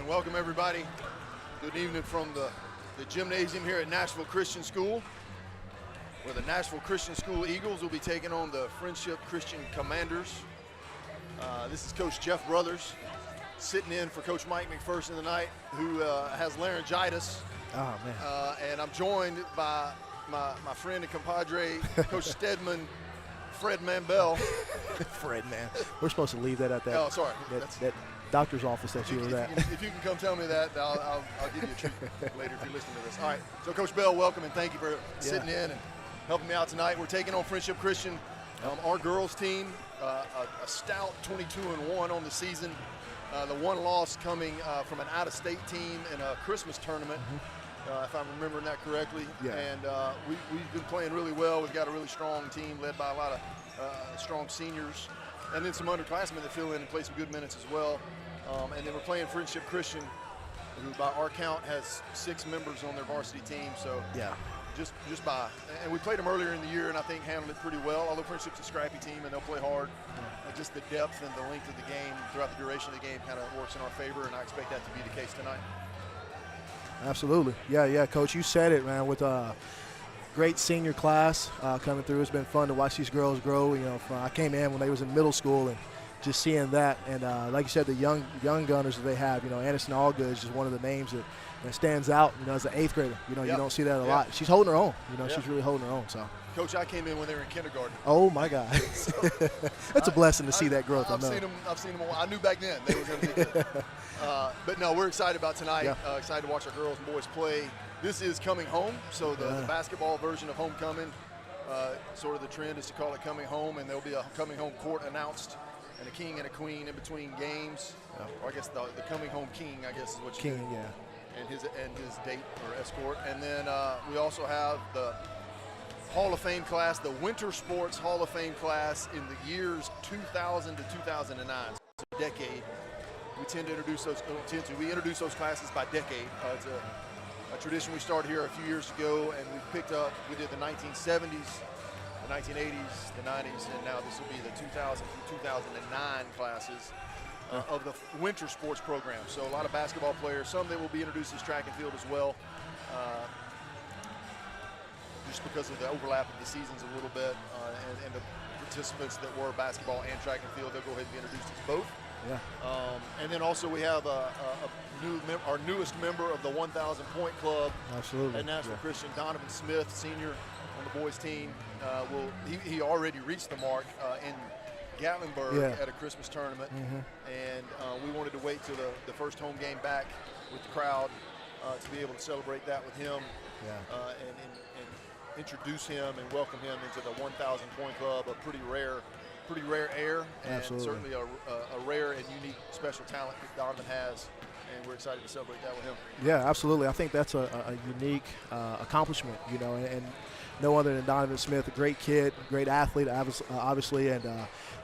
and welcome everybody. Good evening from the gymnasium here at Nashville Christian School, where the Nashville Christian School Eagles will be taking on the Friendship Christian Commanders. This is Coach Jeff Brothers sitting in for Coach Mike McPherson tonight, who has laryngitis. Oh, man. And I'm joined by my friend and compadre, Coach Stedman, Fred Manbell. Fred, man. We're supposed to leave that at that. Oh, sorry. That doctor's office that you were at. If you can come tell me that, I'll give you a treat later if you're listening to this. All right. So, Coach Bell, welcome, and thank you for sitting in and helping me out tonight. We're taking on Friendship Christian, our girls team, a stout 22-1 on the season. The one loss coming from an out-of-state team in a Christmas tournament, if I'm remembering that correctly. Yeah. And we've been playing really well. We've got a really strong team led by a lot of strong seniors, and then some underclassmen that fill in and play some good minutes as well. And then we're playing Friendship Christian, who by our count has 6 members on their varsity team. So yeah, just by, and we played them earlier in the year, and I think handled it pretty well. Although Friendship's a scrappy team and they'll play hard, just the depth and the length of the game throughout the duration of the game kind of works in our favor, and I expect that to be the case tonight. Absolutely. Yeah, Coach, you said it, man. With a great senior class coming through, it's been fun to watch these girls grow. You know, I came in when they was in middle school, and just seeing that, and like you said, the young gunners that they have. You know, Anderson Allgood is just one of the names that stands out. You know, as an 8th grader, you know, you don't see that a lot. She's holding her own. You know, she's really holding her own. So. Coach, I came in when they were in kindergarten. Oh my God, that's a blessing to see that growth. I've seen them. I knew back then they were going to be good. But no, we're excited about tonight. Yeah. Excited to watch our girls and boys play. This is coming home, so the basketball version of homecoming. Sort of the trend is to call it coming home, and there'll be a coming home court announced, and a king and a queen in between games. Or I guess the coming home king, I guess is what you king, and his date or escort. And then we also have the Hall of Fame class, the Winter Sports Hall of Fame class in the years 2000 to 2009, so a decade. We tend to introduce those. We introduce those classes by decade. It's a tradition we started here a few years ago, and we picked up. We did the 1970s, the 1980s, the 90s, and now this will be the 2000 through 2009 classes of the winter sports program. So a lot of basketball players, some that will be introduced as track and field as well. Just because of the overlap of the seasons a little bit, and the participants that were basketball and track and field, they'll go ahead and be introduced as both. Yeah. And then also we have our newest member of the 1,000 Point Club. Absolutely. At Nashville Christian, Donovan Smith, senior on the boys team. He already reached the mark in Gatlinburg at a Christmas tournament, and we wanted to wait till the first home game back with the crowd to be able to celebrate that with him. And introduce him and welcome him into the 1,000 Point Club, a pretty rare air, and certainly a rare and unique special talent that Donovan has, and we're excited to celebrate that with him. Yeah, absolutely. I think that's a unique accomplishment, you know, and no other than Donovan Smith, a great kid, great athlete, obviously, and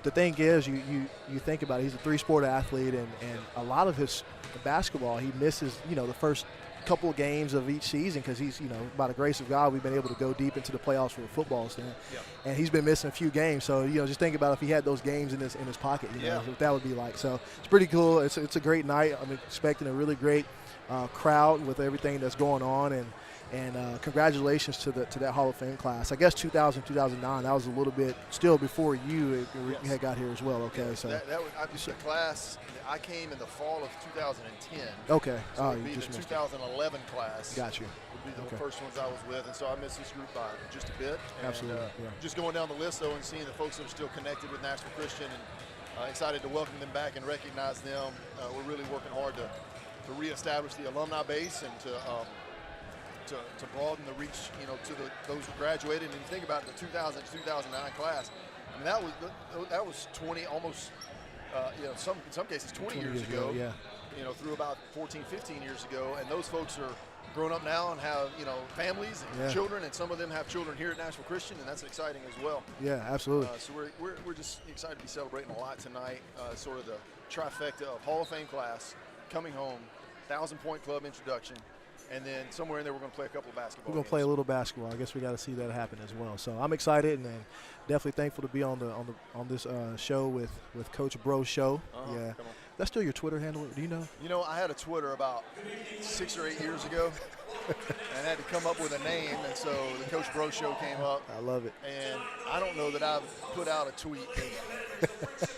the thing is, you think about it, he's a 3-sport athlete, and a lot of his basketball, he misses, you know, the first couple of games of each season because he's, you know, by the grace of God, we've been able to go deep into the playoffs for a football stand, and he's been missing a few games. So, you know, just think about if he had those games in his pocket, you know, what that would be like. So it's pretty cool. It's a great night. I'm expecting a really great crowd with everything that's going on, and congratulations to that Hall of Fame class. I guess 2000, 2009, that was a little bit still before you had got here as well. Okay, so that was the class. I came in the fall of 2010. Okay. So it would be the 2011 class. Got you. Would be the first ones I was with, and so I missed this group by just a bit. And, absolutely. Just going down the list though, and seeing the folks that are still connected with Nashville Christian, and excited to welcome them back and recognize them. We're really working hard to reestablish the alumni base and to broaden the reach, you know, to those who graduated. And you think about the 2000 to 2009 class. I mean, that was 20 almost. You know, in some cases 20 years ago, you know, through about 14, 15 years ago, and those folks are grown up now and have, you know, families and children, and some of them have children here at Nashville Christian, and that's exciting as well. Yeah, absolutely. So we're just excited to be celebrating a lot tonight, sort of the trifecta of Hall of Fame class, coming home, 1,000 Point Club introduction, and then somewhere in there we're going to play a couple of basketball We're going to play a little basketball. I guess we got to see that happen as well. So I'm excited and definitely thankful to be on this show with Coach Bro's show. That's still your Twitter handle? Do you know? You know, I had a Twitter about 6 or 8 years ago, and had to come up with a name, and so the Coach Bro Show came up. I love it. And I don't know that I've put out a tweet.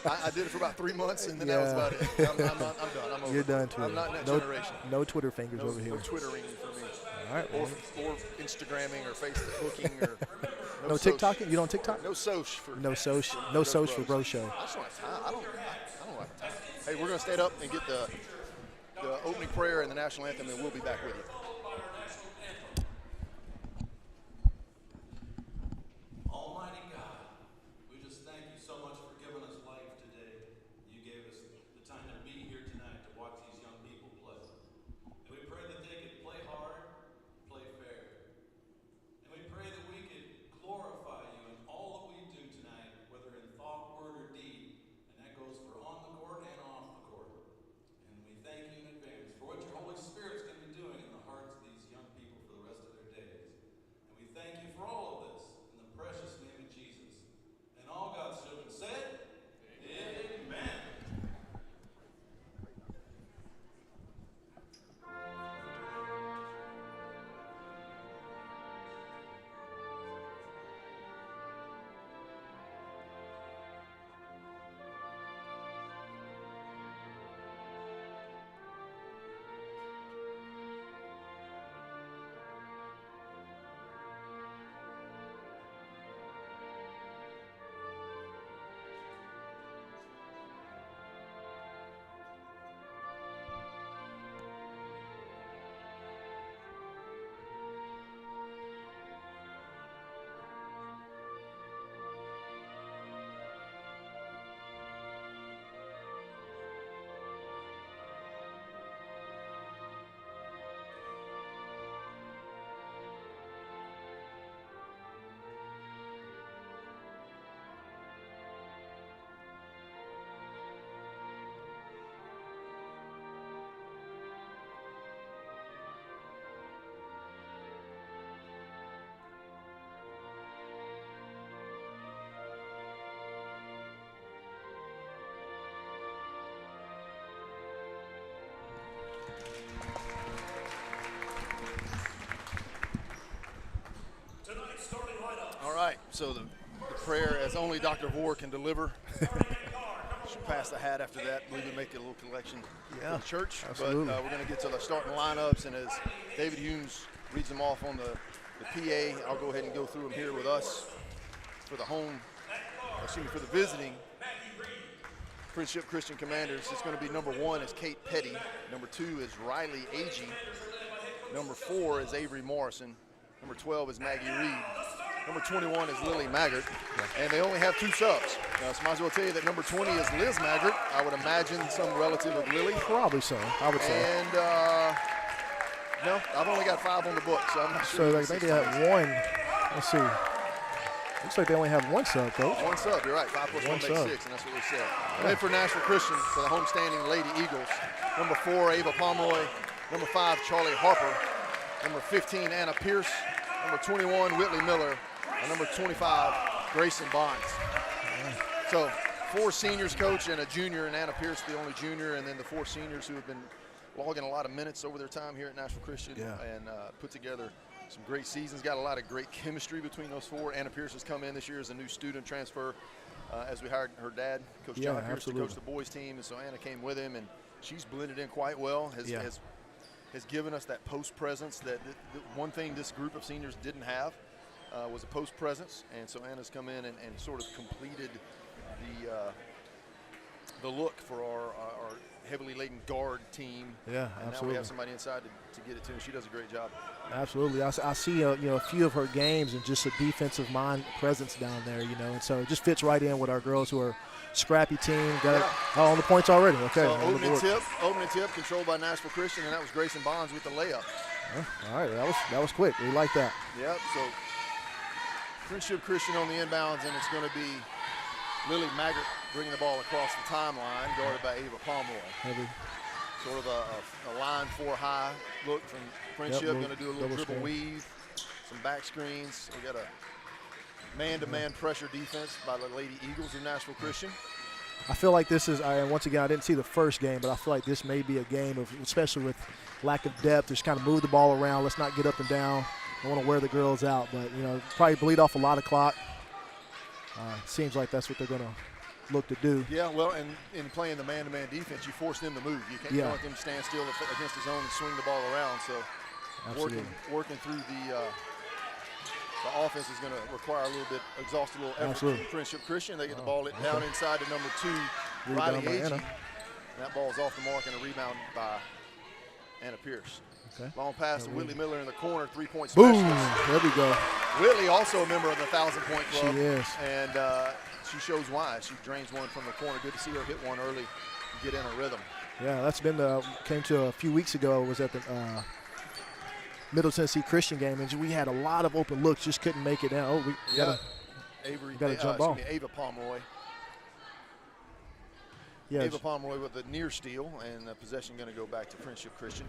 I did it for about 3 months, and then that was about it. I'm done. I'm over. You're done, too. I'm not in that generation. No Twitter fingers over here. No Twittering for me. All right. Or Instagramming or Facebooking or no TikToking? You don't TikTok? No Soch for No Soch for Bro Show. I just don't have time. I don't have time. Hey, we're going to stand up and get the opening prayer and the national anthem, and we'll be back with you. Almighty God, we just thank you so much for giving us life today. You gave us the time to be here tonight to watch these young people play. And we pray that they could play hard, play fair. And we pray that we could glorify you in all that we do tonight, whether in thought, word, or deed. And that goes for on the court and off the court. And we thank you in advance for what your Holy Spirit's going to be doing in the hearts of these young people for the rest of their days. And we thank you for all of this in the precious name of Jesus. And all God's children said, Amen. All right, so the prayer, as only Dr. Vore can deliver. Should pass the hat after that. We would make it a little collection for the church. Absolutely. But we're going to get to the starting lineups, and as David Humes reads them off on the PA, I'll go ahead and go through them here with us for for the visiting Friendship Christian Commanders. It's going to be number 1 is Kate Petty. Number 2 is Riley Agee. Number 4 is Avery Morrison. Number 12 is Maggie Reed. Number 21 is Lily Maggart, and they only have 2 subs. So I might as well tell you that number 20 is Liz Maggart. I would imagine some relative of Lily. Probably so, I would say. And, no, I've only got 5 on the book, so I'm not sure. So I think they have 1. Let's see. Looks like they only have 1 sub, Coach. 1 sub, you're right. 5 plus 1 makes 6, and that's what we said. And then for Nashville Christian, for the homestanding Lady Eagles, number 4, Ava Pomeroy. Number 5, Charlie Harper. Number 15, Anna Pierce. Number 21, Whitley Miller. And number 25, Grayson Bonds. So 4 seniors, Coach, and a junior, and Anna Pierce, the only junior, and then the 4 seniors who have been logging a lot of minutes over their time here at Nashville Christian and put together some great seasons. Got a lot of great chemistry between those 4. Anna Pierce has come in this year as a new student transfer as we hired her dad, Coach John Pierce, to coach the boys team, and so Anna came with him, and she's blended in quite well, has given us that post presence that the one thing this group of seniors didn't have was a post presence, and so Anna's come in and sort of completed the look for our heavily laden guard team. Yeah, and absolutely. now we have somebody inside to get it to, and she does a great job. Absolutely. I see a few of her games and just a defensive mind presence down there, and so it just fits right in with our girls who are scrappy team. Got it on the points already. Okay. So opening tip controlled by Nashville Christian, and that was Grayson Bonds with the layup. All right, that was quick. We like that. Yep. So Friendship Christian on the inbounds, and it's going to be Lily Maggart bringing the ball across the timeline, guarded by Ava Pomeroy. Sort of a line 4 high look from Friendship. Going to do a little dribble weave, some back screens. We got a man-to-man pressure defense by the Lady Eagles of Nashville Christian. I feel like this is, and once again, I didn't see the first game, but I feel like this may be a game of, especially with lack of depth, just kind of move the ball around. Let's not get up and down. I want to wear the girls out, but, probably bleed off a lot of clock. Seems like that's what they're going to look to do. Yeah, well, and in playing the man-to-man defense, you force them to move. You can't let them stand still against the zone and swing the ball around. So working through the offense is going to require a little bit, exhaust a little effort from Friendship Christian. They get the ball down inside to number 2, Riley Agee. That ball's off the mark and a rebound by Anna Pierce. Okay. Long pass to Whitley Miller in the corner, 3-point Boom! specialist. There we go. Whitley also a member of the 1,000-point club. She is. And she shows why. She drains one from the corner. Good to see her hit one early and get in a rhythm. Yeah, that's been came to a few weeks ago. Was at the Middle Tennessee Christian game, and we had a lot of open looks, just couldn't make it down. Oh, we got a jump ball. Ava Pomeroy. Yeah, Ava Pomeroy with a near steal, and the possession going to go back to Friendship Christian.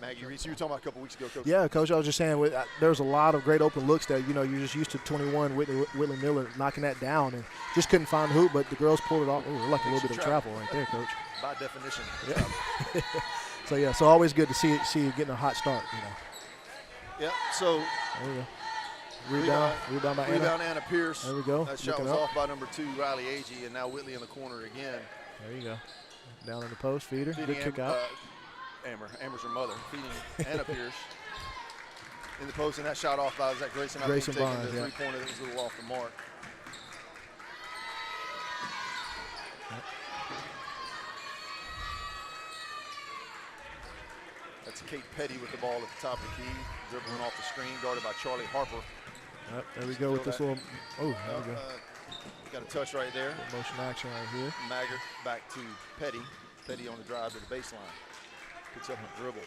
Maggie Reese, you were talking about a couple weeks ago, Coach. Yeah, Coach, I was just saying there's a lot of great open looks that, you're just used to 21 Whitley Miller knocking that down and just couldn't find the hoop, but the girls pulled it off. Ooh, like a little bit of travel right there, Coach. By definition. Yeah. So always good to see you getting a hot start, Yeah, so there we go. Rebound by Anna Pierce. There we go. That shot was off by number 2, Riley Agee, and now Whitley in the corner again. There you go. Down in the post, feeder. Good kick out. Amber's her mother, feeding Anna Pierce in the post, and that shot off by Zach Grayson. Grayson Barnes, the three-pointer that was a little off the mark. That's Kate Petty with the ball at the top of the key, dribbling off the screen, guarded by Charlie Harper. Yep, there we go with this little. Oh, there we go. Got a touch right there. Motion action right here. Maggart back to Petty. Petty on the drive to the baseline. Picks up a dribble.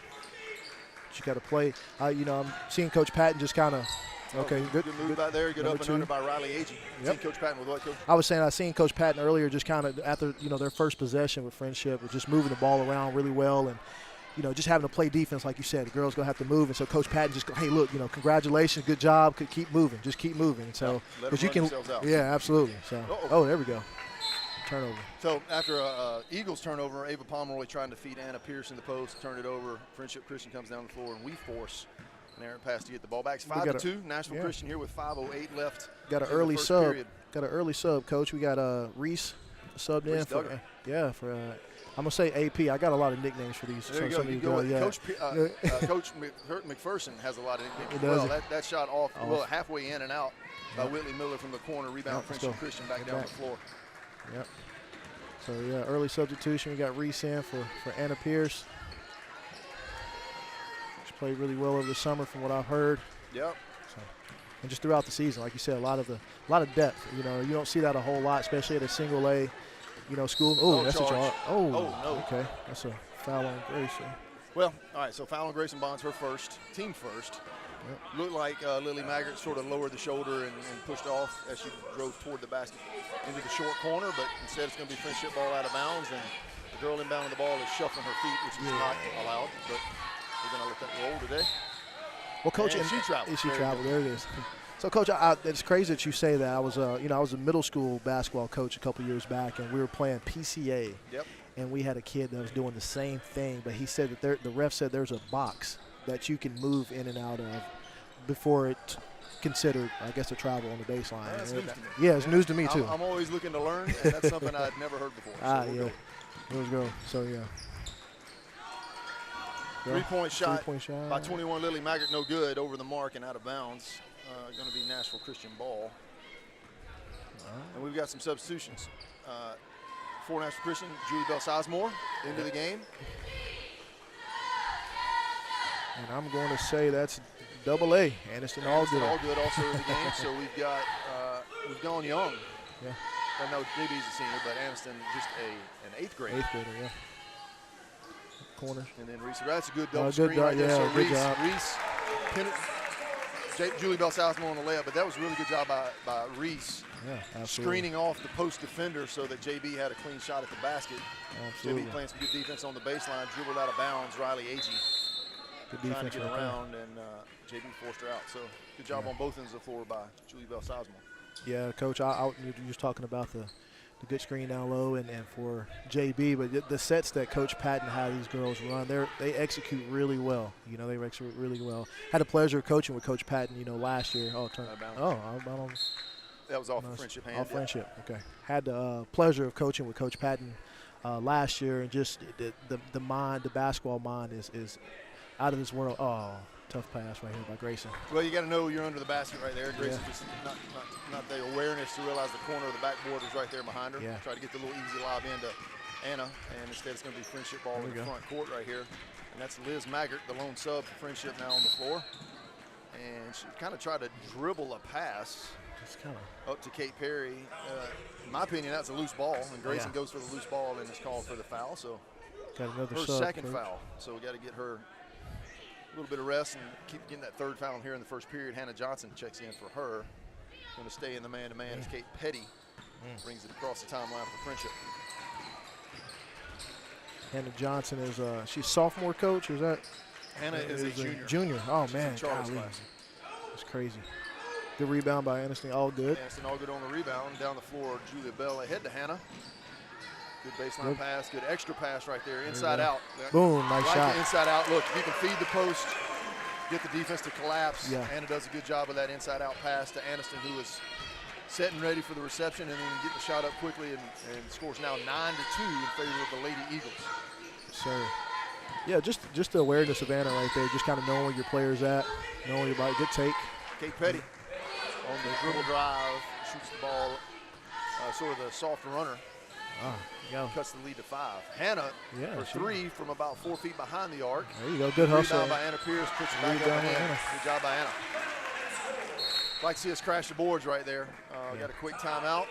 She got to play. I'm seeing Coach Patton just kind of. Okay, good move back there. Good up and 2. under by Riley Agee. Yep. Coach Patton with what, Coach? I was saying I seen Coach Patton earlier, just kind of after their first possession with Friendship, with just moving the ball around really well, and just having to play defense like you said. The girls gonna have to move, and so Coach Patton just go, hey, look, congratulations, good job, keep moving, just keep moving. So because you can, out. Yeah, absolutely. So there we go. Turnover. So after a Eagles turnover, Ava Pomeroy trying to feed Anna Pierce in the post, turn it over. Friendship Christian comes down the floor, and we force an errant pass to get the ball back. It's 5-2. Nashville Christian here with 5:08 left. Got an early sub. Period. Got an early sub, Coach. We got Reese subbed in for I'm gonna say AP. I got a lot of nicknames for these. There you go. Coach McPherson has a lot of nicknames. Well, that shot off. Well, halfway in and out by Whitley Miller from the corner. Rebound Friendship Christian back down the floor. Yep. So, early substitution. We got Reese in for Anna Pierce. She's played really well over the summer from what I've heard. Yep. So, and just throughout the season, like you said, a lot of depth. You don't see that a whole lot, especially at a single A, school. Oh, that's charge. a charge. Oh, no. Okay. That's a foul on Grayson. Well, all right, so foul on Grayson Bonds, her first, team first. Yep. Looked like Lily Maggart sort of lowered the shoulder and pushed off as she drove toward the basket into the short corner, but instead it's going to be Friendship ball out of bounds, and the girl inbounding the ball is shuffling her feet, which is not allowed, but we're going to let that roll today. Well, Coach, and she traveled. She traveled. There it is. So, Coach, it's crazy that you say that. I was a middle school basketball coach a couple years back, and we were playing PCA. Yep. And we had a kid that was doing the same thing, but he said that the ref said there's a box that you can move in and out of before it's considered, I guess, a travel on the baseline. That's news to me. Yeah, it's news to me, too. I'm always looking to learn, and that's something I'd never heard before. So Let's go. So, yeah. Three-point shot by 21 Lily Maggart, no good, over the mark and out of bounds. Going to be Nashville Christian ball. And we've got some substitutions. For Nashville Christian, Julie Bell Sizemore into the game. And I'm going to say that's double A. Aniston Allgood. Allgood also in the game. So we've gone young. Yeah. I know JB's a senior, but Aniston just an eighth grader. Eighth grader, yeah. Corner. And then Reese. That's a good double screen right there. So good job. Reese, Julie Bell Sizemore on the layup, but that was a really good job by Reese. Yeah, absolutely. Screening off the post defender so that JB had a clean shot at the basket. Absolutely. JB playing some good defense on the baseline, dribbled out of bounds. Riley Agee trying to get around, and JB forced her out. So good job on both ends of the floor by Julie Bell Sizemore. Yeah, Coach, you were just talking about the good screen down low, and for JB. But the sets that Coach Patton had these girls run, they execute really well. You know, they execute really well. Had the pleasure of coaching with Coach Patton, you know, last year. That was off of Friendship hand. Off Friendship, okay. Had the pleasure of coaching with Coach Patton last year, and just the mind, the basketball mind is out of this world. Oh, tough pass right here by Grayson. Well, you got to know you're under the basket right there. Grayson just not the awareness to realize the corner of the backboard is right there behind her. Yeah. Try to get the little easy lob into Anna, and instead it's going to be Friendship ball in the front court right here. And that's Liz Maggart, the lone sub for Friendship, now on the floor. And she kind of tried to dribble a pass up to Kate Perry. In my opinion, that's a loose ball, and Grayson goes for the loose ball and is called for the foul. So got another her sub, second Coach. foul. So we got to get her a little bit of rest and keep getting that third foul here in the first period. Hannah Johnson checks in for her. Going to stay in the man-to-man as Kate Petty brings it across the timeline for Friendship. Hannah Johnson is she's sophomore, coach, or is that? Hannah is a junior. Junior. Oh, She's man. in Charlie's Golly. class. It's crazy. Good rebound by Aniston. All good. Aniston all good on the rebound. Down the floor, Julia Bell ahead to Hannah. Good baseline pass. Good extra pass right there. Inside out. Boom. Nice shot. The inside out. Look, if you can feed the post, get the defense to collapse. Yeah. Hannah does a good job of that inside out pass to Aniston, who is setting ready for the reception, and then get the shot up quickly, and scores now 9-2 in favor of the Lady Eagles. Sir. Yeah, just the awareness of Anna right there, just kind of knowing where your player's at, knowing your body. Good take. Kate Petty on the dribble drive, shoots the ball, sort of the soft runner. Cuts the lead to 5. Hannah for 3 from about 4 feet behind the arc. There you go. Good hustle. Rebound by Anna Pierce. Puts it back up again. Good job by Anna. Like to see us crash the boards right there. Got a quick timeout.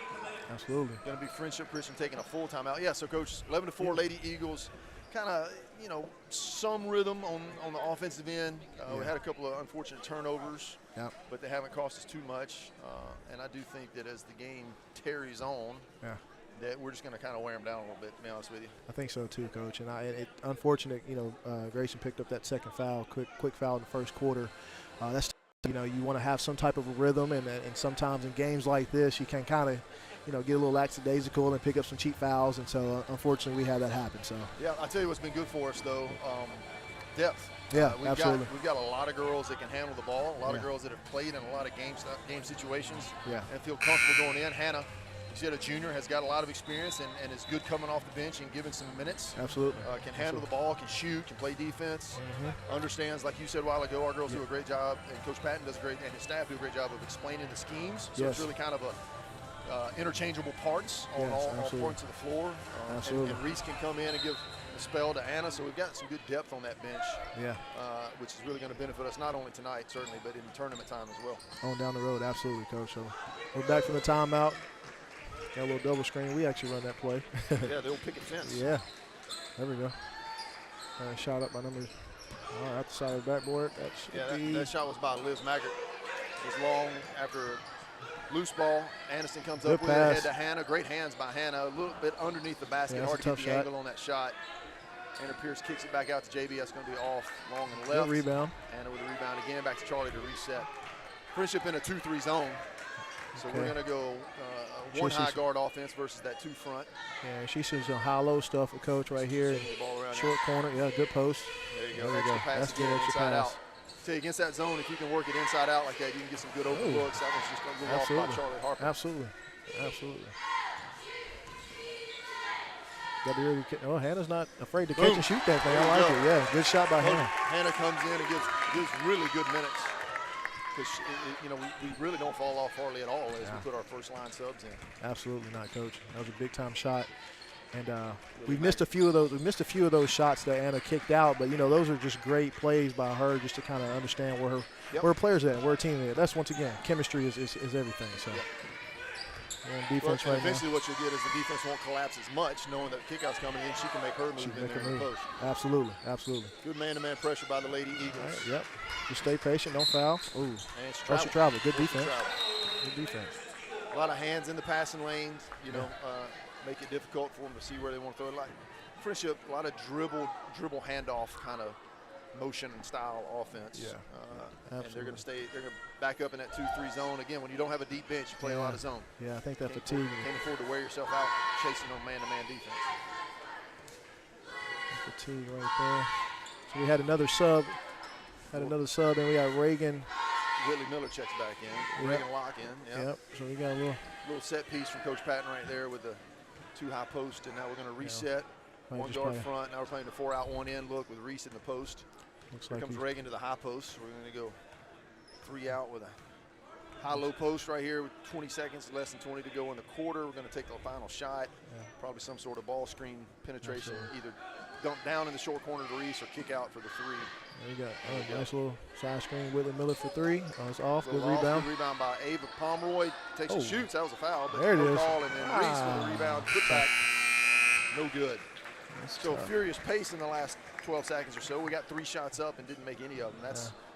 Absolutely. Going to be Friendship Christian taking a full timeout. Yeah, so, Coach, 11-4 Lady Eagles. Kind of, you know, some rhythm on the offensive end. We had a couple of unfortunate turnovers, but they haven't cost us too much. And I do think that as the game tarries on, that we're just going to kind of wear them down a little bit, to be honest with you. I think so too, Coach. And unfortunate, you know, Grayson picked up that second foul, quick foul in the first quarter. That's, you know, you want to have some type of a rhythm, and sometimes in games like this, you can kind of, you know, get a little lackadaisical and pick up some cheap fouls, and so unfortunately we had that happen. So yeah, I'll tell you what's been good for us though, depth. Yeah, absolutely. We've got a lot of girls that can handle the ball, a lot of girls that have played in a lot of game situations and feel comfortable going in. Hannah, you said a junior, has got a lot of experience and is good coming off the bench and giving some minutes. Absolutely. Can handle the ball, can shoot, can play defense, understands, like you said a while ago, our girls do a great job, and Coach Patton does and his staff do a great job of explaining the schemes. So it's really kind of a interchangeable parts on all parts of the floor. And Reese can come in and give a spell to Anna. So we've got some good depth on that bench, which is really going to benefit us not only tonight, certainly, but in tournament time as well. On down the road, absolutely, Coach. So we're back from the timeout. Got a little double screen. We actually run that play. Yeah, the old picket fence. Yeah. There we go. Shot up by numbers. Out the side of the backboard. That shot was by Liz Maggart. It was long after loose ball. Aniston comes up with it ahead to Hannah. Great hands by Hannah. A little bit underneath the basket. Hard to get the angle on that shot. Anna Pierce kicks it back out to JB. That's going to be off long and left. Good rebound. Anna with a rebound again. Back to Charlie to reset. Friendship in a 2-3 zone. So we're going to go one high guard offense versus that 2 front. Yeah, she sees some high-low stuff with Coach right here. Short corner. Yeah, good post. There you go. Extra pass. That's good extra pass. Out. Tell you, against that zone, if you can work it inside out like that, you can get some good open looks. That was just a little off by Charlie Harper. Absolutely. Got to really. Oh, Hannah's not afraid to catch and shoot that thing. I like it. Yeah, good shot by Hannah. Hannah comes in and gives really good minutes. Because, you know, we really don't fall off hardly at all as we put our first line subs in. Absolutely not, Coach. That was a big time shot. And we missed a few of those. We missed a few of those shots that Anna kicked out, but you know those are just great plays by her, just to kind of understand where her players at, where her team is. That's once again, chemistry is everything. So, defense right eventually, what you'll get is the defense won't collapse as much, knowing that the kickout's coming in. She can make her move in there in the post. Absolutely. Good man-to-man pressure by the Lady Eagles. Right, just stay patient, don't foul. Ooh, and travel. Good defense. Good defense. A lot of hands in the passing lanes. You know. Make it difficult for them to see where they want to throw it. Like Friendship, a lot of dribble handoff kind of motion and style offense. Yeah. And they're going to back up in that 2-3 zone. Again, when you don't have a deep bench, you play a lot of zone. Yeah, I think that fatigue. Can't afford to wear yourself out chasing on man-to-man defense. Fatigue right there. So we had another sub. And we got Reagan. Whitley Miller checks back in. Reagan lock in. Yep. So we got a little set piece from Coach Patton right there with the 2 high posts, and now we're going to reset. One guard front. Now we're playing the 4 out, 1 in look with Reese in the post. Here comes Reagan to the high post. We're going to go 3 out with a high-low post right here with 20 seconds, less than 20 to go in the quarter. We're going to take the final shot. Probably some sort of ball screen penetration, either dump down in the short corner to Reese or kick out for the 3. There you go. Nice little side screen. Whitley Miller for 3. It's off. Good rebound. Good rebound by Ava Pomeroy. Takes and shoots. That was a foul. But there it is. Ball, and then Reese with the rebound. Put back. No good. So furious pace in the last 12 seconds or so. We got 3 shots up and didn't make any of them.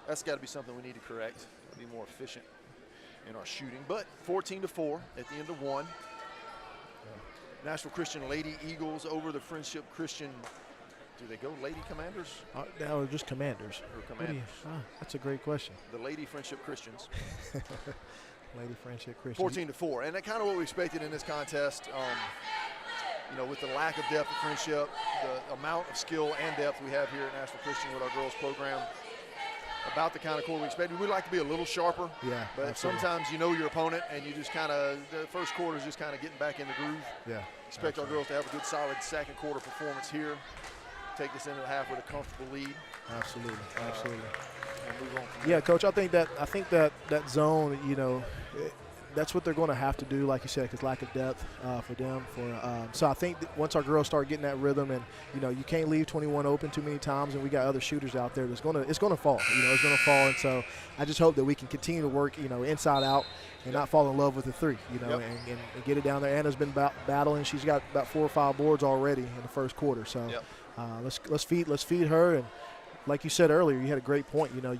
That's got to be something we need to correct. Be more efficient in our shooting. But 14-4 at the end of 1. Nashville Christian Lady Eagles over the Friendship Christian. Do they go Lady Commanders? No, just Commanders. Or Commanders. That's a great question. The Lady Friendship Christians. Lady Friendship Christians. 14-4, and that's kind of what we expected in this contest. You know, with the lack of depth of Friendship, the amount of skill and depth we have here at Nashville Christian with our girls program, about the kind of core we expected. We'd like to be a little sharper. Yeah, but absolutely. sometimes you know your opponent, and you just kind of, the first quarter is just kind of getting back in the groove. Yeah. Expect our girls to have a good, solid second quarter performance here. Take this into the half with a comfortable lead. Absolutely. And move on from there. Coach, I think that zone, you know, that's what they're going to have to do, like you said, because lack of depth for them. So I think that once our girls start getting that rhythm, and you know, you can't leave 21 open too many times, and we got other shooters out there. It's going to fall. You know, it's going to fall, and so I just hope that we can continue to work, you know, inside out, and not fall in love with the 3. You know, and get it down there. Anna's been battling. She's got about 4 or 5 boards already in the first quarter. So let's feed her. And like you said earlier, you had a great point. You know,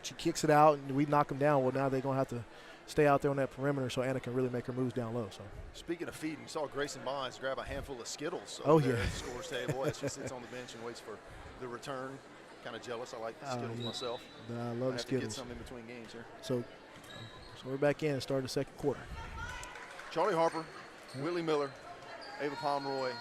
she kicks it out, and we knock them down. Well, now they're going to have to stay out there on that perimeter so Anna can really make her moves down low. So, speaking of feeding, you saw Grayson Bonds grab a handful of Skittles at the scores table as she sits on the bench and waits for the return. Kind of jealous. I like the Skittles myself. I love the Skittles. To get some in between games here. So we're back in and start the second quarter. Charlie Harper, Whitley Miller, Ava Pomeroy,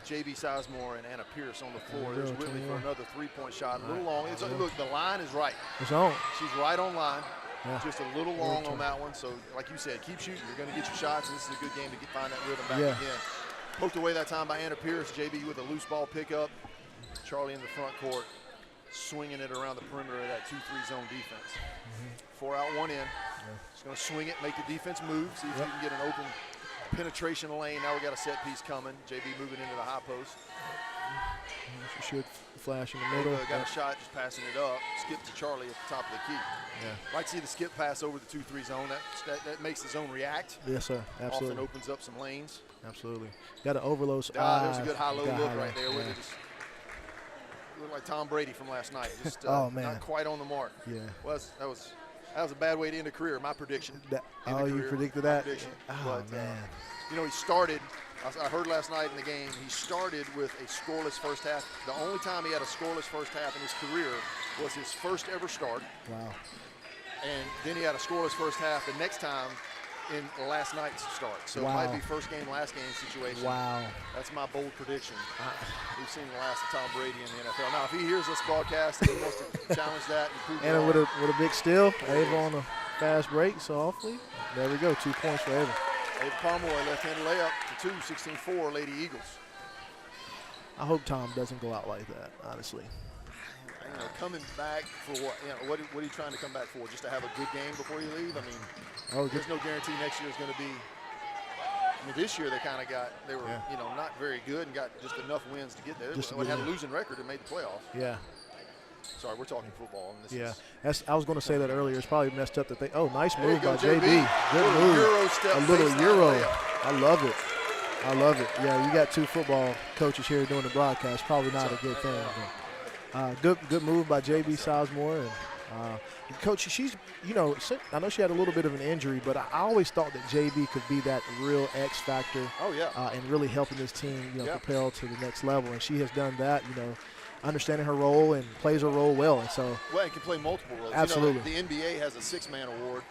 J.B. Sizemore, and Anna Pierce on the floor. There's Whitley for another 3-point shot. A little long. Look, the line is right. It's on. She's right on line. Just a little long on that one. So, like you said, keep shooting. You're going to get your shots, and this is a good game to find that rhythm back again. Poked away that time by Anna Pierce. JB with a loose ball pickup. Charlie in the front court, swinging it around the perimeter of that 2-3 zone defense. 4 out, 1 in. Just going to swing it, make the defense move, see if you can get an open penetration lane. Now we got a set piece coming. JB moving into the high post. She should flash in the middle. Got a shot, just passing it up. Skip to Charlie at the top of the key. Like to see the skip pass over the 2-3 zone. That makes the zone react. Yes, sir. Absolutely. Often opens up some lanes. Absolutely. Got an overload. There's a good high-low look right there. With it just looked like Tom Brady from last night. Just not quite on the mark. Yeah. Well, that was a bad way to end a career. My prediction. You predicted that? But, you know, he started. I heard last night in the game, he started with a scoreless first half. The only time he had a scoreless first half in his career was his first ever start. Wow. And then he had a scoreless first half the next time in last night's start. So it might be first game, last game situation. Wow. That's my bold prediction. We've seen the last of Tom Brady in the NFL. Now, if he hears this broadcast and he wants to challenge that and prove it with a big steal, Ava on a fast break, softly. There we go, 2 points for Ava. Ava Pomeroy, left-handed layup for 2, 16-4, Lady Eagles. I hope Tom doesn't go out like that, honestly. You know, coming back for what? You know, what are you trying to come back for? Just to have a good game before you leave? I mean, there's no guarantee next year is going to be. I mean, this year they were you know, not very good and got just enough wins to get there. They had a losing record and made the playoffs. Yeah. Sorry, we're talking football. And I was going to say that earlier. It's probably messed up that they. Oh, nice move by JB. Good move. Euro step. A little Euro. I love it. Yeah, you got 2 football coaches here doing the broadcast. Probably not a good thing. But, good move by JB Sizemore. And Coach, she's, you know, I know she had a little bit of an injury, but I always thought that JB could be that real X factor. Oh, yeah. And really helping this team, you know, propel to the next level. And she has done that, you know. understanding her role and plays her role well. And so, Well, it can play multiple roles. Absolutely. You know, the NBA has a 6-man award,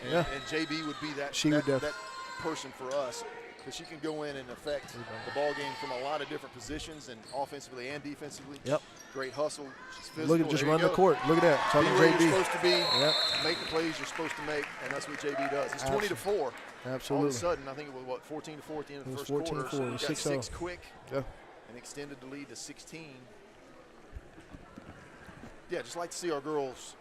and, Yeah. and JB would be that that person for us, because she can go in and affect the ball game from a lot of different positions, and offensively and defensively. Yep. Great hustle. She's physical. Look at just There run you the go. court. Look at that. Be Talking where you're JB. supposed to be. Yep. Make the plays you're supposed to make, and that's what JB does. It's 20-4. Absolutely. All of a sudden, I think it was 14-4 at the end of the It was first quarter. 14-4. So we got 6-0. 6 quick, Yeah. and extended the lead to 16. Yeah, just like to see our girls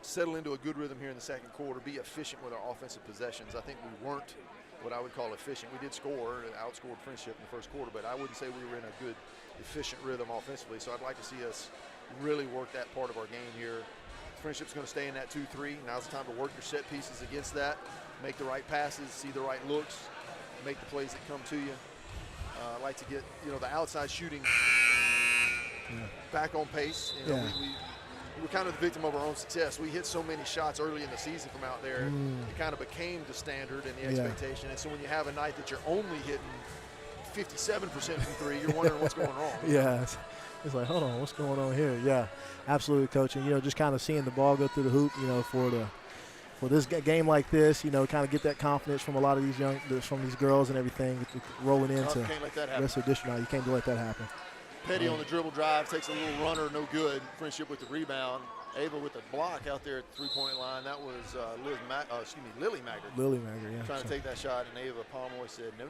settle into a good rhythm here in the second quarter, be efficient with our offensive possessions. I think we weren't what I would call efficient. We did score, outscored Friendship in the first quarter, but I wouldn't say we were in a good, efficient rhythm offensively. So I'd like to see us really work that part of our game here. Friendship's going to stay in that 2-3. Now's the time to work your set pieces against that, make the right passes, see the right looks, make the plays that come to you. I like to get, the outside shooting back on pace. We were kind of the victim of our own success. We hit so many shots early in the season from out there, it kind of became the standard and the expectation. And so when you have a night that you're only hitting 57% from three, you're wondering what's going wrong. Yeah. It's like, hold on, what's going on here? Yeah, absolutely, Coach. And, just kind of seeing the ball go through the hoop, for this game like this, kind of get that confidence from a lot of from these girls and everything, rolling into Can't let that the happen. rest of the district. No, you can't let that happen. Petty on the dribble drive, takes a little runner, no good. Friendship with the rebound. Ava with the block out there at the three-point line. That was Lily Maggard. Lily Maggard, yeah. Trying to take that shot, and Ava Pomeroy said, no.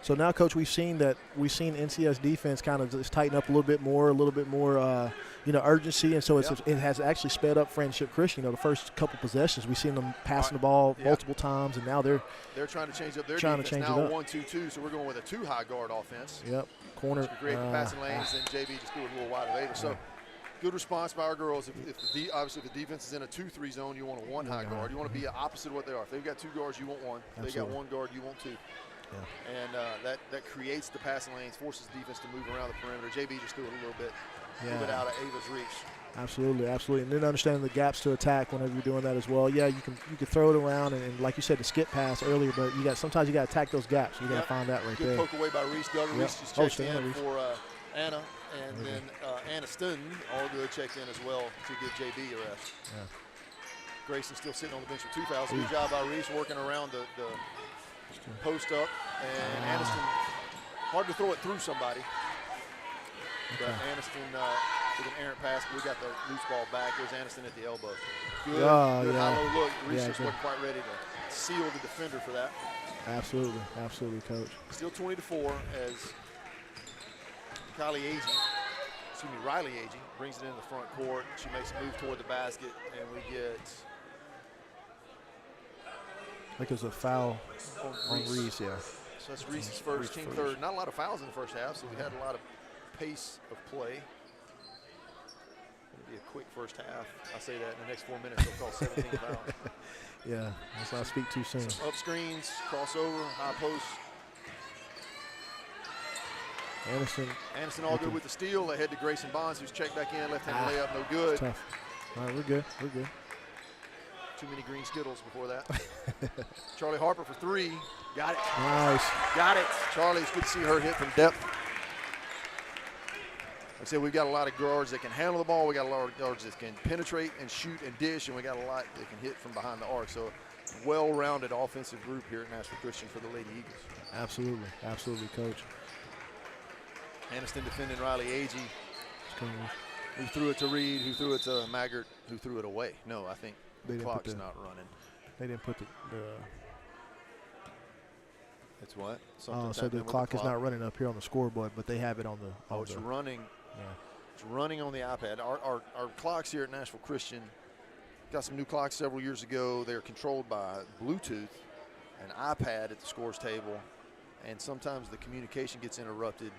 So now, Coach, we've seen NCS defense kind of just tighten up a little bit more, urgency, and so it has actually sped up Friendship Christian. The first couple possessions, we've seen them passing the ball multiple times, and now they're trying to change up their trying defense. To change now it up. 1-2-2, so we're going with a 2-high guard offense. Yep, corner. Great passing lanes, and JB just threw it a little wide of Ava. So good response by our girls. Obviously, if the defense is in a 2-3 zone, you want a 1-high guard. You want to be opposite of what they are. If they've got 2 guards, you want 1. If they got 1 guard, you want 2. Yeah. And that creates the passing lanes, forces the defense to move around the perimeter. JB just threw it a little bit out of Ava's reach. Absolutely. And then understanding the gaps to attack whenever you're doing that as well. Yeah, you can throw it around and like you said, the skip pass earlier, but sometimes you got to attack those gaps. You got to find that right Good there. Good poke away by Reese Duggar. Reese just checked in for Anna, and then Anna Stunton, all good, checked in as well to give JB a rest. Yeah. Grayson still sitting on the bench with 2 fouls. Good job by Reese working around the post up, and Aniston, hard to throw it through somebody. But Aniston with an errant pass, but we got the loose ball back. There's Aniston at the elbow. Good high-low look. Reese just wasn't quite ready to seal the defender for that. Absolutely, Coach. Still 20-4 as Riley Agee brings it into the front court. She makes a move toward the basket, and we get I think it was a foul on Reese, yeah. So that's Reese's first, team third. Not a lot of fouls in the first half, so we had a lot of pace of play. It'll be a quick first half. I say that in the next 4 minutes, they'll call 17 fouls. Yeah, let's not speak too soon. Up screens, crossover, high post. Anderson all good with the steal. Ahead to Grayson Bonds, who's checked back in. Left-hand layup, no good. Tough. All right, we're good. Too many green Skittles before that. Charlie Harper for 3. Got it. Nice. Got it. Charlie, it's good to see her hit from depth. Like I said, we've got a lot of guards that can handle the ball. We got a lot of guards that can penetrate and shoot and dish, and we got a lot that can hit from behind the arc. So well-rounded offensive group here at Nashville Christian for the Lady Eagles. Absolutely, Coach. Aniston defending Riley Agee, who threw it to Reed, who threw it to Maggart, who threw it away. No, I think the clock's not running. They didn't put the it's what? So the clock is not running up here on the scoreboard, but they have it on the. It's running. Yeah. It's running on the iPad. Our clocks here at Nashville Christian got some new clocks several years ago. They're controlled by Bluetooth, an iPad at the scores table, and sometimes the communication gets interrupted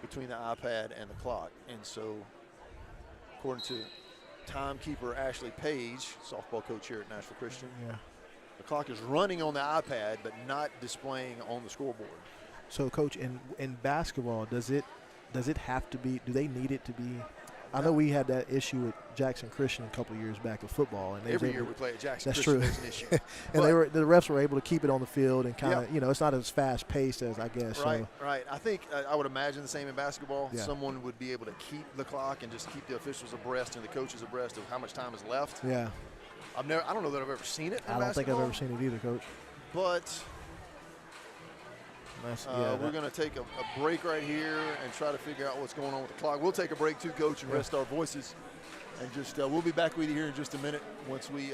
between the iPad and the clock. And so, according to timekeeper Ashley Page, softball coach here at Nashville Christian, the clock is running on the iPad but not displaying on the scoreboard. So, Coach, in basketball, does it have to be? Do they need it to be I know we had that issue at Jackson Christian a couple of years back in football. And every year we play at Jackson that's Christian, true. there's an issue. And the refs were able to keep it on the field and kind of, Yeah. you know, it's not as fast paced as I guess. Right, So. right. I think I would imagine the same in basketball. Yeah. Someone would be able to keep the clock and just keep the officials abreast and the coaches abreast of how much time is left. Yeah. I don't know that I've ever seen it in I don't think I've basketball, ever seen it either, Coach. But we're going to take a break right here and try to figure out what's going on with the clock. We'll take a break too, Coach, and rest our voices. And just we'll be back with you here in just a minute once we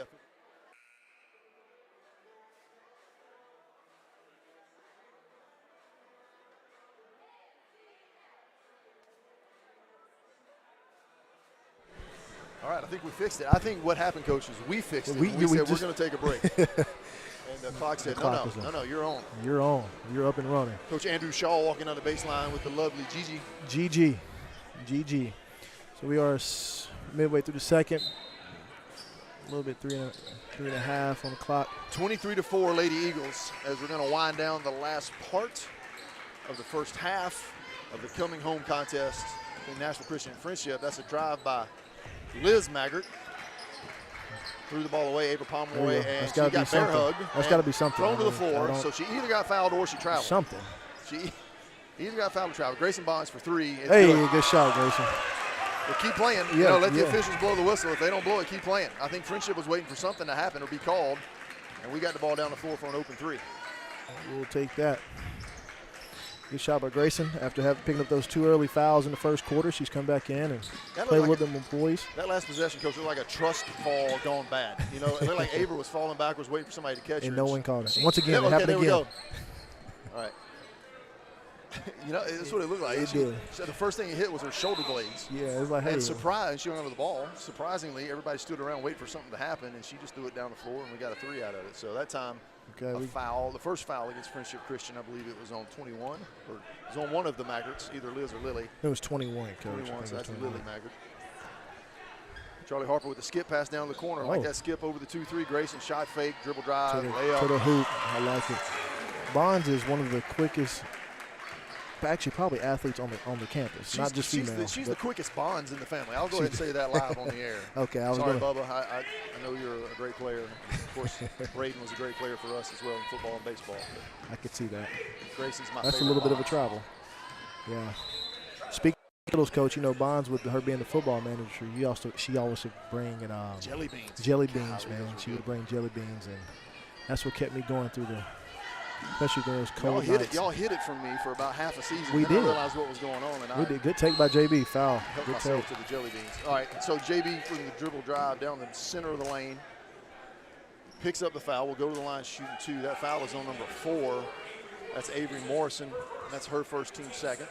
All right, I think we fixed it. I think what happened, Coach, is we fixed it. We said we're going to take a break. And the clock said, no, you're on. You're on. You're up and running. Coach Andrew Shaw walking on the baseline with the lovely Gigi. GG. So we are midway through the second. A little bit three and a half on the clock. 23-4 Lady Eagles as we're going to wind down the last part of the first half of the coming home contest in Nashville Christian and Friendship. That's a drive by Liz Maggart. Threw the ball away, April Pomeroy, and she got bear hugged. That's got to be something. Thrown to the floor, so she either got fouled or she traveled. Something. She either got fouled or traveled. Grayson Bonds for three. Hey, good shot, Grayson. But keep playing. Yeah, let the officials blow the whistle. If they don't blow it, keep playing. I think Friendship was waiting for something to happen or be called, and we got the ball down the floor for an open three. We'll take that. Good shot by Grayson. After picking up those 2 early fouls in the first quarter, she's come back in and played a little bit more boys. That last possession, Coach, looked like a trust fall gone bad. You know, it looked like Ava was falling backwards, waiting for somebody to catch her. And no one caught it. Once again, it happened there again. We go. All right. That's what it looked like. It did. The first thing it hit was her shoulder blades. Yeah, it was like, hey. And surprised, she went over the ball. Surprisingly, everybody stood around waiting for something to happen, and she just threw it down the floor, and we got a three out of it. So that time, a foul. The first foul against Friendship Christian, I believe it was on 21, or it was on one of the Maggarts, either Liz or Lily. It was 21, Coach. 21, so that's Lily Maggart. Charlie Harper with the skip pass down the corner. Like that skip over the 2-3. Grayson shot fake, dribble drive, layup. To the hoop. I like it. Bonds is one of the quickest, actually probably athletes on the campus, not just female. She's the quickest Bonds in the family. I'll go ahead and say that live on the air. Okay. Sorry, Bubba. I know you're a great player. Of course, Braden was a great player for us as well in football and baseball. I could see that. Grayson's my That's favorite a little bit of a Bond. travel. Yeah. Speaking of those, Coach, Bonds with her being the football manager, she always would bring jelly beans. Jelly beans, man. She would bring jelly beans, and that's what kept me going through especially those cold nights. Y'all hit it from me for about half a season. We did. I realized what was going on, and We did. Good take by JB. Foul. Helped Good myself take. to the jelly beans. All right, so JB from the dribble drive down the center of the lane. Picks up the foul. We'll go to the line shooting 2. That foul is on number 4. That's Avery Morrison. That's her first, team second.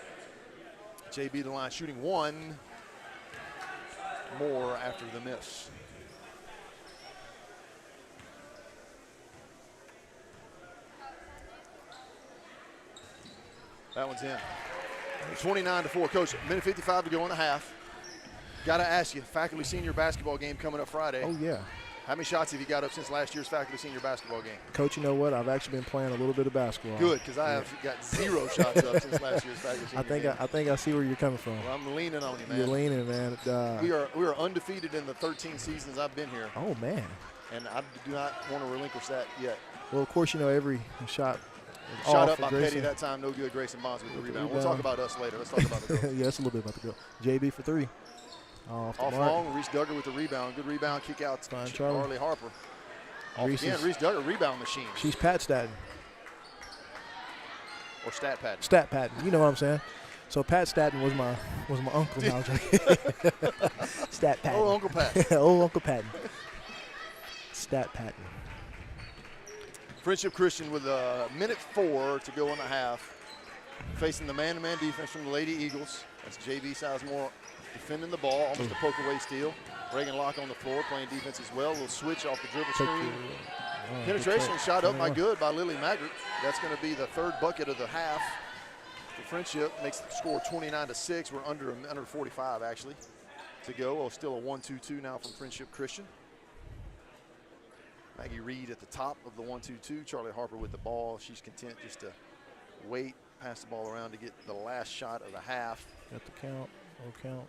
JB the line shooting 1 more after the miss. That one's in. 29-4. Coach, minute 55 to go in the half. Got to ask you, faculty senior basketball game coming up Friday. Oh, yeah. How many shots have you got up since last year's faculty senior basketball game? Coach, you know what? I've actually been playing a little bit of basketball. Good, because I have got 0 shots up since last year's faculty senior game. I think I see where you're coming from. Well, I'm leaning on you, man. You're leaning, man. We are undefeated in the 13 seasons I've been here. Oh, man. And I do not want to relinquish that yet. Well, of course, every shot Shot up by Petty that time, no good. Grayson Bonds with the rebound. We'll talk about us later. Let's talk about the girls. Yeah, that's a little bit about the girl. JB for 3. Off long, Reese Duggar with the rebound. Good rebound, kick out. Charlie Harper. Reese Duggar, rebound machine. She's Pat Staten. Or Stat Patton. Stat Patton. You know what I'm saying? So Pat Staten was my uncle. Now. Stat Patton. Oh, Uncle Pat. Old Uncle Patton. Stat Patton. Friendship Christian with a minute 4 to go in the half. Facing the man-to-man defense from the Lady Eagles. That's J.B. Sizemore defending the ball, almost a poke-away steal. Reagan Locke on the floor playing defense as well. We'll switch off the dribble screen. Penetration shot up by Lily Maggart. That's going to be the 3rd bucket of the half for Friendship. Makes the score 29-6. We're under 45 actually to go. Well, still a 1-2-2 now from Friendship Christian. Maggie Reed at the top of the 1-2-2. Charlie Harper with the ball. She's content just to wait, pass the ball around to get the last shot of the half. Got the count. No count.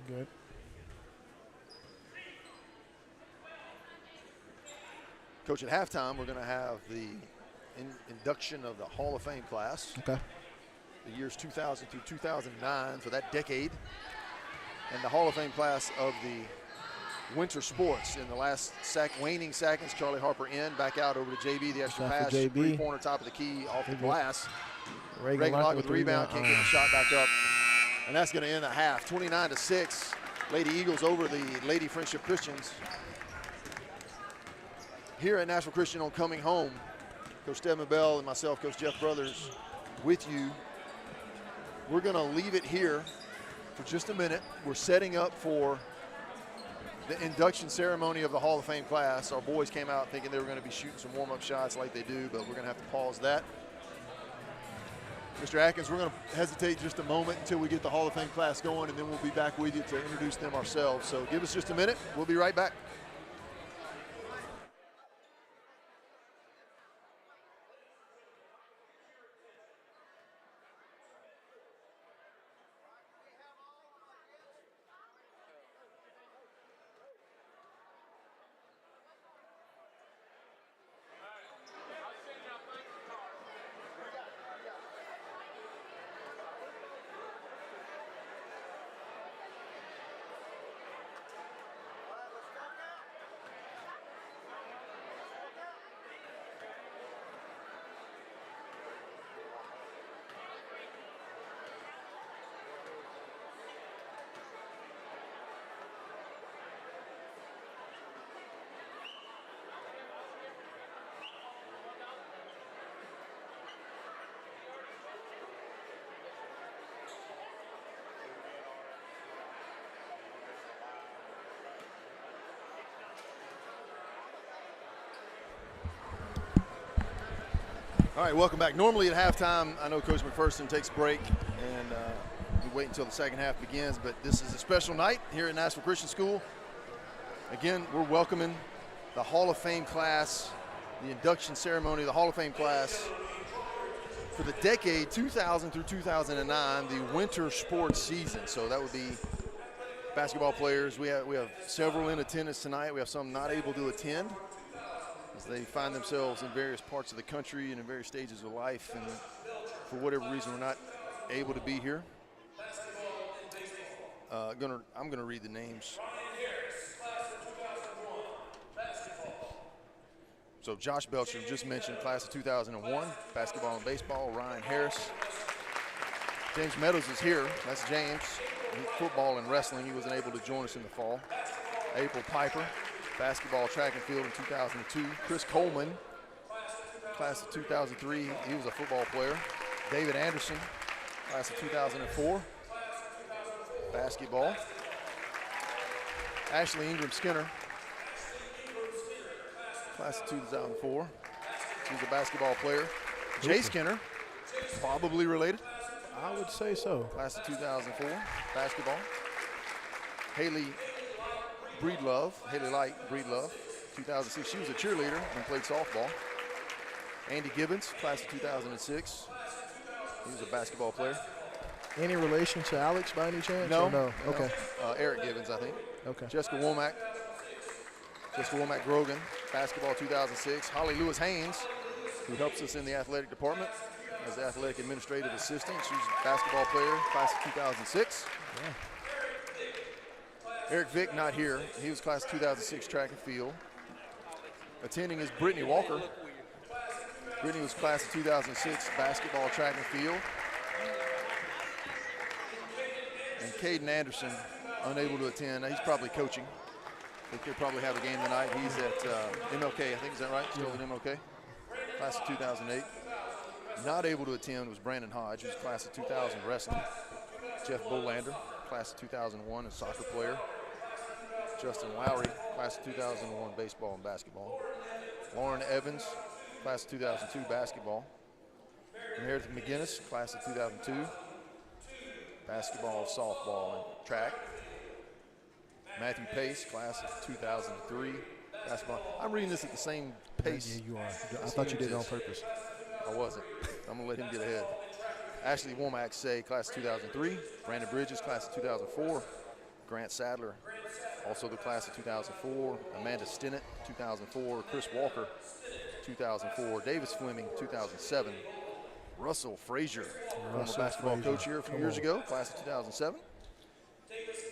Good. Coach, at halftime, we're going to have the induction of the Hall of Fame class. Okay. The years 2000 through 2009, for that decade. And the Hall of Fame class of the winter sports. In the last waning seconds, Charlie Harper in, back out over to JB, the extra pass, three-pointer, top of the key, off the glass. Reagan Locke with the rebound, can't get the shot back up. And that's going to end the half, 29-6. Lady Eagles over the Lady Friendship Christians. Here at Nashville Christian on Coming Home, Coach Stedman Bell and myself, Coach Jeff Brothers, with you. We're going to leave it here for just a minute. We're setting up for the induction ceremony of the Hall of Fame class. Our boys came out thinking they were going to be shooting some warm-up shots like they do, but we're going to have to pause that. Mr. Atkins, we're going to hesitate just a moment until we get the Hall of Fame class going, and then we'll be back with you to introduce them ourselves. So give us just a minute. We'll be right back. All right, welcome back. Normally at halftime, I know Coach McPherson takes a break, and we wait until the second half begins, but this is a special night here at Nashville Christian School. Again, we're welcoming the Hall of Fame class, the induction ceremony of the Hall of Fame class for the decade 2000 through 2009, the winter sports season. So that would be basketball players. We have several in attendance tonight. We have some not able to attend, as they find themselves in various parts of the country and in various stages of life, and for whatever reason we're not able to be here. I'm gonna read the names. So Josh Belcher, just mentioned, class of 2001, basketball and baseball. Ryan Harris. James Meadows is here. That's James. Football and wrestling. He wasn't able to join us in the fall. April Piper, basketball, track and field in 2002. Chris Coleman, class of 2003. He was a football player. David Anderson, class of 2004. Basketball. Ashley Ingram Skinner, class of 2004. She's a basketball player. Jay Skinner, probably related. I would say so. Class of 2004, basketball. Haley Light Breedlove, 2006. She was a cheerleader and played softball. Andy Gibbons, class of 2006. He was a basketball player. Any relation to Alex by any chance? No. No. Okay. Eric Gibbons, I think. Okay. Jessica Womack Grogan, basketball 2006. Holly Lewis Haynes, who helps us in the athletic department as the athletic administrative assistant. She's a basketball player, class of 2006. Yeah. Eric Vick, not here. He was class of 2006 track and field. Attending is Brittany Walker. Brittany was class of 2006 basketball, track and field. And Caden Anderson, unable to attend. Now, he's probably coaching. I think they'll probably have a game tonight. He's at MLK, I think. Is that right? Still at MLK? Class of 2008. Not able to attend was Brandon Hodge, who's class of 2000 wrestling. Jeff Bolander, class of 2001, a soccer player. Justin Lowry, class of 2001, baseball and basketball. Lauren Evans, class of 2002, basketball. Meredith McGinnis, class of 2002, basketball, softball, and track. Matthew Pace, class of 2003, basketball. I'm reading this at the same pace. Yeah, you are. I thought you did it on purpose. I wasn't. I'm going to let him get ahead. Ashley Womack, class of 2003. Brandon Bridges, class of 2004. Grant Sadler, also the class of 2004. Amanda Stinnett, 2004. Chris Walker, 2004. Davis Fleming, 2007. Russell Frazier, former basketball coach here a few years ago, class of 2007.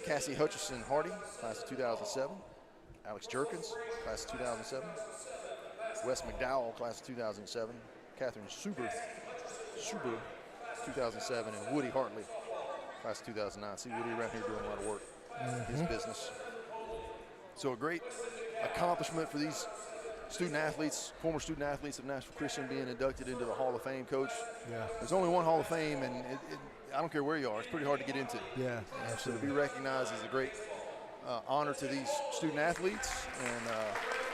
Cassie Hutchison Hardy, class of 2007. Alex Jerkins, class of 2007. Wes McDowell, class of 2007. Catherine Suber, 2007. And Woody Hartley, class of 2009. See Woody around here doing a lot of work in his business. So a great accomplishment for these student athletes, former student athletes of Nashville Christian being inducted into the Hall of Fame, Coach. Yeah. There's only one Hall of Fame, and I don't care where you are, it's pretty hard to get into. Yeah, So to be recognized is a great honor to these student athletes, and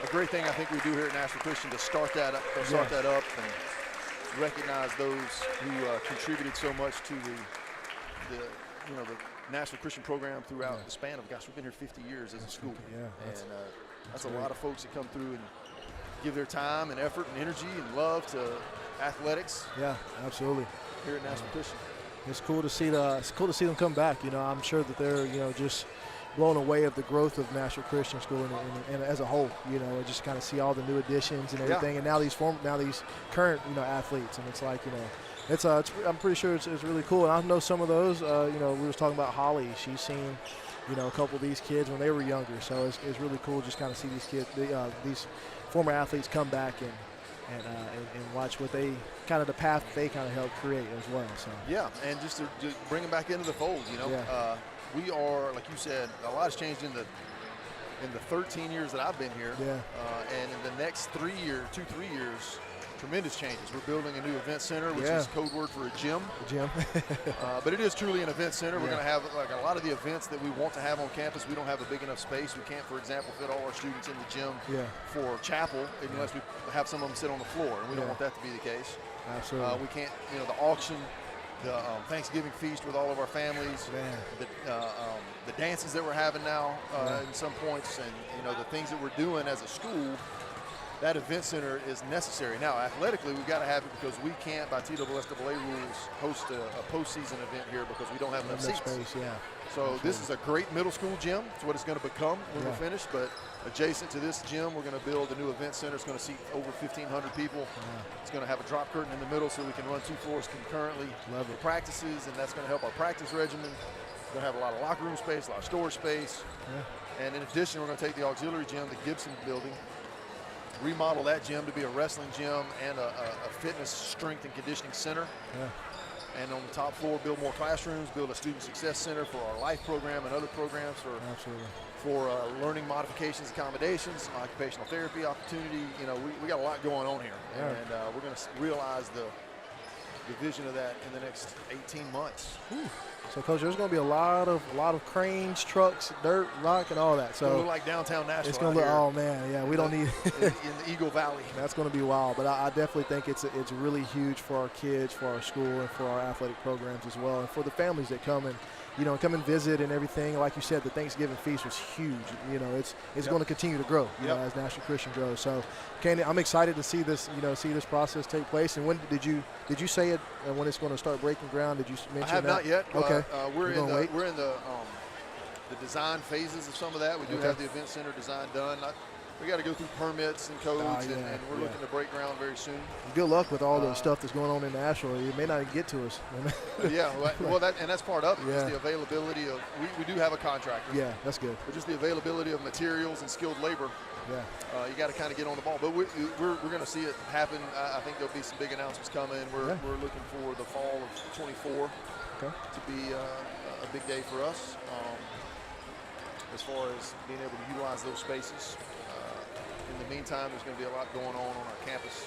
a great thing I think we do here at Nashville Christian to start that up, and recognize those who contributed so much to the Nashville Christian program throughout the span of, gosh, we've been here 50 years as a school. Yeah, that's a lot of folks that come through and give their time and effort and energy and love to athletics. Yeah, absolutely. Here at Nashville Christian. It's cool to see them come back. I'm sure that they're just blown away of the growth of Nashville Christian School and as a whole. Just kind of see all the new additions and everything, and now these current athletes, and it's like I'm pretty sure it's really cool. And I know some of those. We was talking about Holly. She's seen a couple of these kids when they were younger, so it's really cool just kind of see these kids, these former athletes come back and watch what they the path they kind of helped create as well. So yeah, and just to bring them back into the fold. We are, like you said, a lot has changed in the 13 years that I've been here. Yeah. And in the next 3 years, tremendous changes. We're building a new event center, which is code word for a gym. But it is truly an event center. We're going to have a lot of the events that we want to have on campus. We don't have a big enough space. We can't, for example, fit all our students in the gym for chapel unless we have some of them sit on the floor, and we don't want that to be the case. Absolutely. We can't, the auction, the Thanksgiving feast with all of our families, the dances that we're having now in some points, and the things that we're doing as a school. That event center is necessary. Now, athletically, we've got to have it because we can't, by TSSAA rules, host a postseason event here because we don't have enough seats. Space, So this is a great middle school gym. It's what it's going to become when we're finished. But adjacent to this gym, we're going to build a new event center. It's going to seat over 1,500 people. It's going to have a drop curtain in the middle so we can run 2 floors concurrently for practices, and that's going to help our practice regimen. We're going to have a lot of locker room space, a lot of storage space. And in addition, we're going to take the auxiliary gym, the Gibson building, remodel that gym to be a wrestling gym and a fitness, strength, and conditioning center. And on the top floor, build more classrooms, build a student success center for our life program and other programs for learning modifications, accommodations, occupational therapy opportunity. We got a lot going on here, and we're going to realize the vision of that in the next 18 months. So, Coach, there's going to be a lot of cranes, trucks, dirt, rock, and all that. So it's going to look like downtown Nashville. It's going to look. Oh man, we don't need in the Eagle Valley. That's going to be wild. But I definitely think it's really huge for our kids, for our school, and for our athletic programs as well, and for the families that come and visit and everything. Like you said, the Thanksgiving feast was huge. It's going to continue to grow as Nashville Christian grows. So, Candy, I'm excited to see this process take place. And when did you say it? When it's going to start breaking ground? Did you mention that? I have not yet. Okay. We're in the design phases of some of that. We do have the event center design done. We got to go through permits and codes, and we're looking to break ground very soon. Good luck with all the stuff that's going on in Nashville. It may not even get to us. That's part of it. It's the availability of. We do have a contractor. Yeah, that's good. But just the availability of materials and skilled labor. You got to kind of get on the ball. But we're going to see it happen. I think there'll be some big announcements coming. We're looking for the fall of 24 to be a big day for us as far as being able to utilize those spaces. In the meantime, there's going to be a lot going on our campus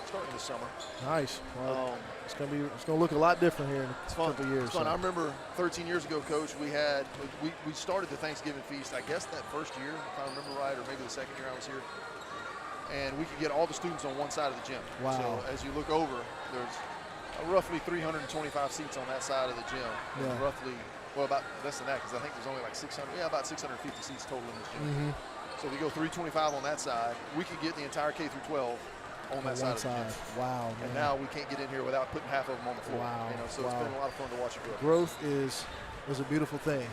starting this summer. Nice. Well, it's going to look a lot different here in a couple of years. It's fun. I remember 13 years ago, Coach, we started the Thanksgiving feast, I guess that first year, if I remember right, or maybe the second year I was here. And we could get all the students on one side of the gym. Wow. So as you look over, there's roughly 325 seats on that side of the gym. And roughly, about less than that, because I think there's only like 650 seats total in this gym. So if you go 325 on that side, we could get the entire K through 12 on that side of the gym. Wow, man. And now we can't get in here without putting half of them on the floor. Wow. So it's been a lot of fun to watch it grow. Growth is a beautiful thing.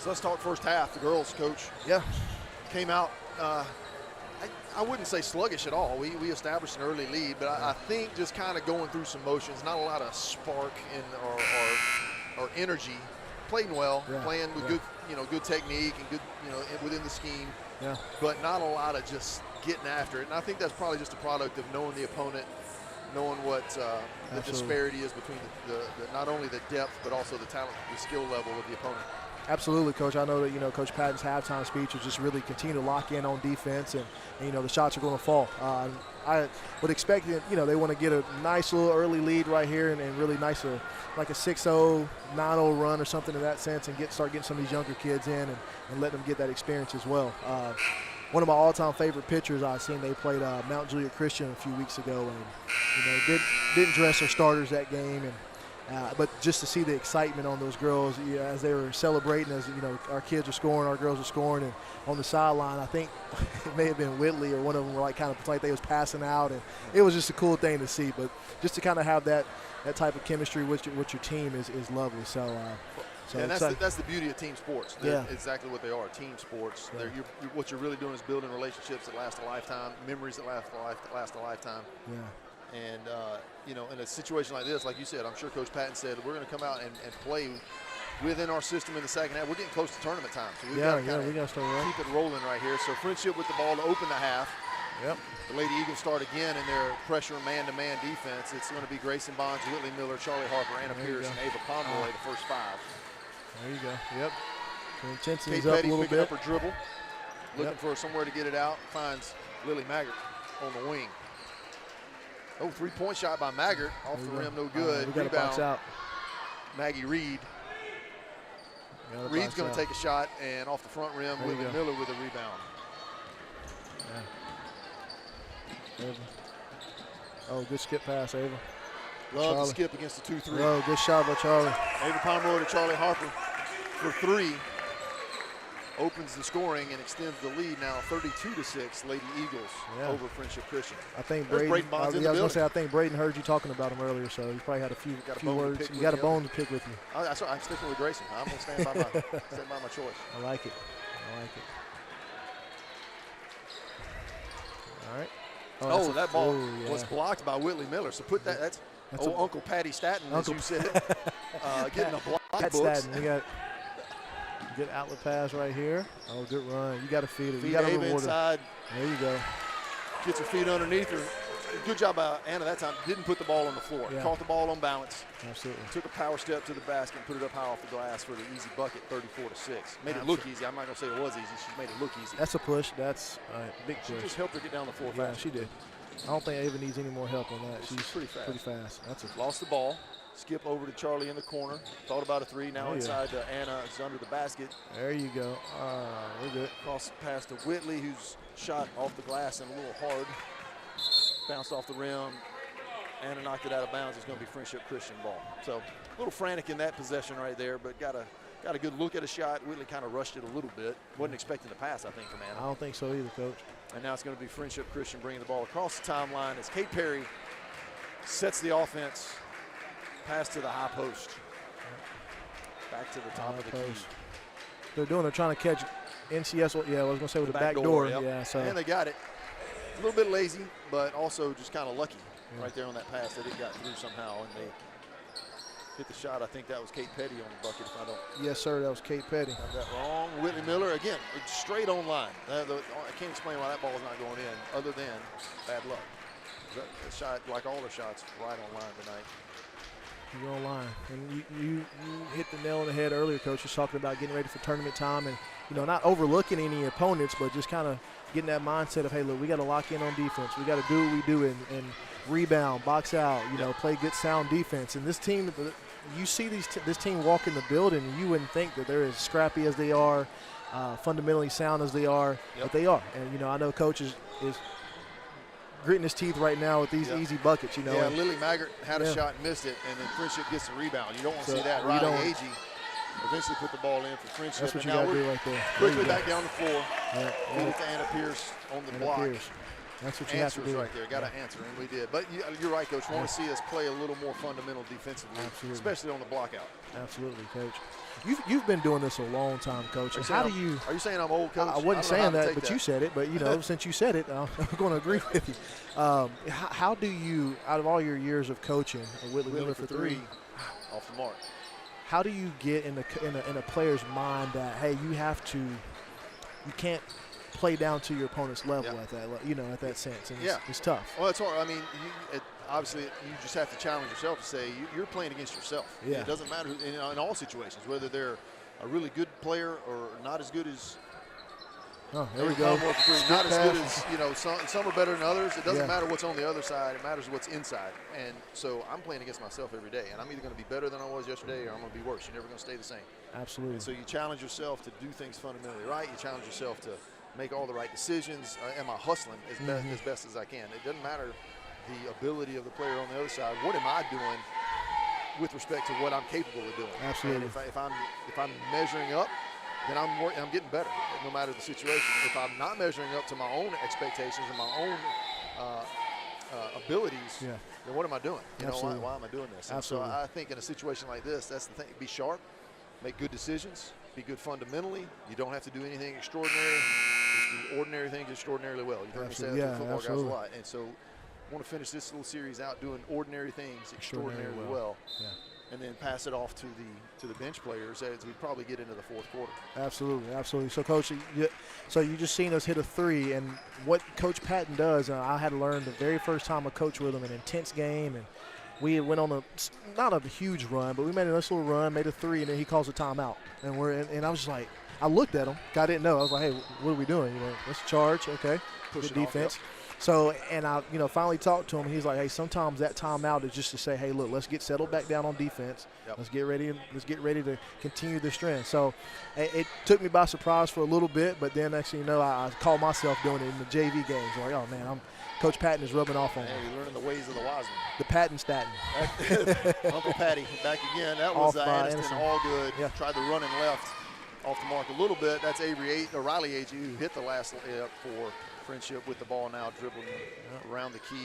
So let's talk first half. The girls, Coach, Yeah. came out, I wouldn't say sluggish at all. We established an early lead, but I think just kind of going through some motions, not a lot of spark or energy. Playing well, playing with good technique and good, within the scheme. Yeah. But not a lot of just getting after it. And I think that's probably just a product of knowing the opponent, knowing what the disparity is between the not only the depth but also the talent, the skill level of the opponent. Absolutely, Coach. I know that, Coach Patton's halftime speech was just really continue to lock in on defense, and the shots are going to fall. I would expect that, they want to get a nice little early lead right here and really nice, like a 6-0, 9-0 run or something in that sense, and start getting some of these younger kids in and let them get that experience as well. One of my all-time favorite pitchers I've seen, they played Mount Juliet Christian a few weeks ago, and didn't dress their starters that game, and but just to see the excitement on those girls as they were celebrating, as our kids are scoring, our girls are scoring, and on the sideline, I think it may have been Whitley or one of them were kind of like they was passing out, and it was just a cool thing to see. But just to kind of have that type of chemistry with your team is lovely. So and that's the beauty of team sports. They're exactly what they are, team sports. Yeah. What you're really doing is building relationships that last a lifetime, memories that last a lifetime. Yeah. And, in a situation like this, like you said, I'm sure Coach Patton said, we're going to come out and play within our system in the second half. We're getting close to tournament time. So we've got to start rolling. keep it rolling right here. So Friendship with the ball to open the half. Yep. The Lady Eagles start again in their pressure man-to-man defense. It's going to be Grayson Bonds, Whitley Miller, Charlie Harper, Anna Pierce, and Ava Pomeroy, the first five. There you go. Yep. The intensity's Kate up Petty a little picking bit. up her dribble, looking for somewhere to get it out. Finds Lily Maggart on the wing. Oh, three-point shot by Maggart. Off the rim, no good. We got to box out. Maggie Reed. Reed's going to take a shot, and off the front rim, Whitley Miller with a rebound. Yeah. Oh, good skip pass, Ava. Love the skip against the 2-3. Oh, good shot by Charlie. Ava Pomeroy to Charlie Harper for three. Opens the scoring and extends the lead now 32-6. Lady Eagles over Friendship Christian. I think Brayden Bonds in the building. I think Brayden heard you talking about him earlier, so he probably had a few words. You got a bone to pick with you. I'm sticking with Grayson. I'm going to stand by my choice. I like it. All right. Oh, that ball was blocked by Whitley Miller. So put that's Uncle Patty Staton, as you said, getting a block books. We got good outlet pass right here. Oh, good run. You got to feed it. You got to reward inside. There you go. Gets her feet underneath her. Good job by Anna that time. Didn't put the ball on the floor. Yeah. Caught the ball on balance. Absolutely. Took a power step to the basket and put it up high off the glass for the easy bucket, 34-6. Made it look easy. I'm not going to say it was easy. She made it look easy. That's a push. That's a big push. She just helped her get down the floor fast. fast. She did. I don't think Ava needs any more help on that. She's pretty fast. That's Lost the ball. Skip over to Charlie in the corner. Thought about a three. Now inside to Anna. It's under the basket. There you go. We're good. Cross pass to Whitley, who's shot off the glass and a little hard. Bounced off the rim. Anna knocked it out of bounds. It's going to be Friendship Christian ball. So a little frantic in that possession right there, but got a good look at a shot. Whitley kind of rushed it a little bit. Wasn't expecting the pass, I think, from Anna. I don't think so either, Coach. And now it's going to be Friendship Christian bringing the ball across the timeline as Kate Perry sets the offense. Pass to the high post. Back to the top of the key. They're trying to catch NCS. Yeah, I was going to say with the back door. Yep. Yeah, so. And they got it. A little bit lazy, but also just kind of lucky right there on that pass that it got through somehow. And they hit the shot. I think that was Kate Petty on the bucket, if I don't. Yes, sir, that was Kate Petty. Got that wrong. Whitley Miller, again, straight on line. I can't explain why that ball is not going in, other than bad luck. The shot, like all the shots, right on line tonight. You're on line. And you hit the nail on the head earlier, Coach. Just talking about getting ready for tournament time and, not overlooking any opponents, but just kind of getting that mindset of, hey, look, we got to lock in on defense. We got to do what we do and rebound, box out, play good sound defense. And this team, you see this team walk in the building, and you wouldn't think that they're as scrappy as they are, fundamentally sound as they are, but they are. And, I know Coach is gritting his teeth right now with these easy buckets, Yeah, Lily Maggart had a shot and missed it, and then Friendship gets the rebound. You don't want to see that. Riley Agee eventually put the ball in for Friendship. That's what you got to do right there. Quickly back down the floor. Get it to Anna Pierce on the block. That's what you have to answers do. right there. Got to answer, and we did. But you're right, Coach. Want to see us play a little more fundamental defensively, Absolutely. especially on the block out. Absolutely, Coach. You've been doing this a long time, Coach. And how do you? Are you saying I'm old, Coach? I wasn't saying that, but that. you said it. But since you said it, I'm going to agree with you. How do you, out of all your years of coaching, Whitley Miller for three, off the mark. how do you get in a player's mind that you can't play down to your opponent's level at that at that sense, and it's tough. Well, it's hard. I mean, obviously you just have to challenge yourself to say you're playing against yourself. Yeah. It doesn't matter in all situations, whether they're a really good player or not as good as. Oh, there we go. Not as good as some are better than others. It doesn't matter what's on the other side. It matters what's inside. And so I'm playing against myself every day, and I'm either going to be better than I was yesterday, or I'm going to be worse. You're never going to stay the same. Absolutely. And so you challenge yourself to do things fundamentally right. You challenge yourself to make all the right decisions. Am I hustling as best as I can? It doesn't matter the ability of the player on the other side. What am I doing with respect to what I'm capable of doing? Absolutely. And if I'm measuring up, then I'm getting better, no matter the situation. If I'm not measuring up to my own expectations and my own abilities, then what am I doing? Why am I doing this? And so I think in a situation like this, that's the thing. Be sharp, make good decisions, be good fundamentally. You don't have to do anything extraordinary. Just do ordinary things extraordinarily well. You've heard me say that to football guys a lot. And so I want to finish this little series out doing ordinary things extraordinarily well. Yeah. And then pass it off to the bench players as we probably get into the fourth quarter. Absolutely. So, Coach, you just seen us hit a three, and what Coach Patton does, I had to learn the very first time I coached with him, an intense game, and we went on not a huge run, but we made a nice little run, made a three, and then he calls a timeout. And I was just like, I looked at him. I didn't know. I was like, hey, what are we doing? Let's charge. Okay, good defense. So, and I, finally talked to him. He's like, hey, sometimes that timeout is just to say, hey, look, let's get settled back down on defense. Yep. Let's get ready to continue this trend. So, it took me by surprise for a little bit, but then next thing you know, I called myself doing it in the JV games. Like, oh man, Coach Patton is rubbing off on me. You're learning the ways of the wise man. The Patton Staten. Uncle Patty back again. That was Aniston, all good. Yeah. Tried the running left off the mark a little bit. That's Riley Agee, who hit the last layup for Friendship with the ball now, dribbling around the key.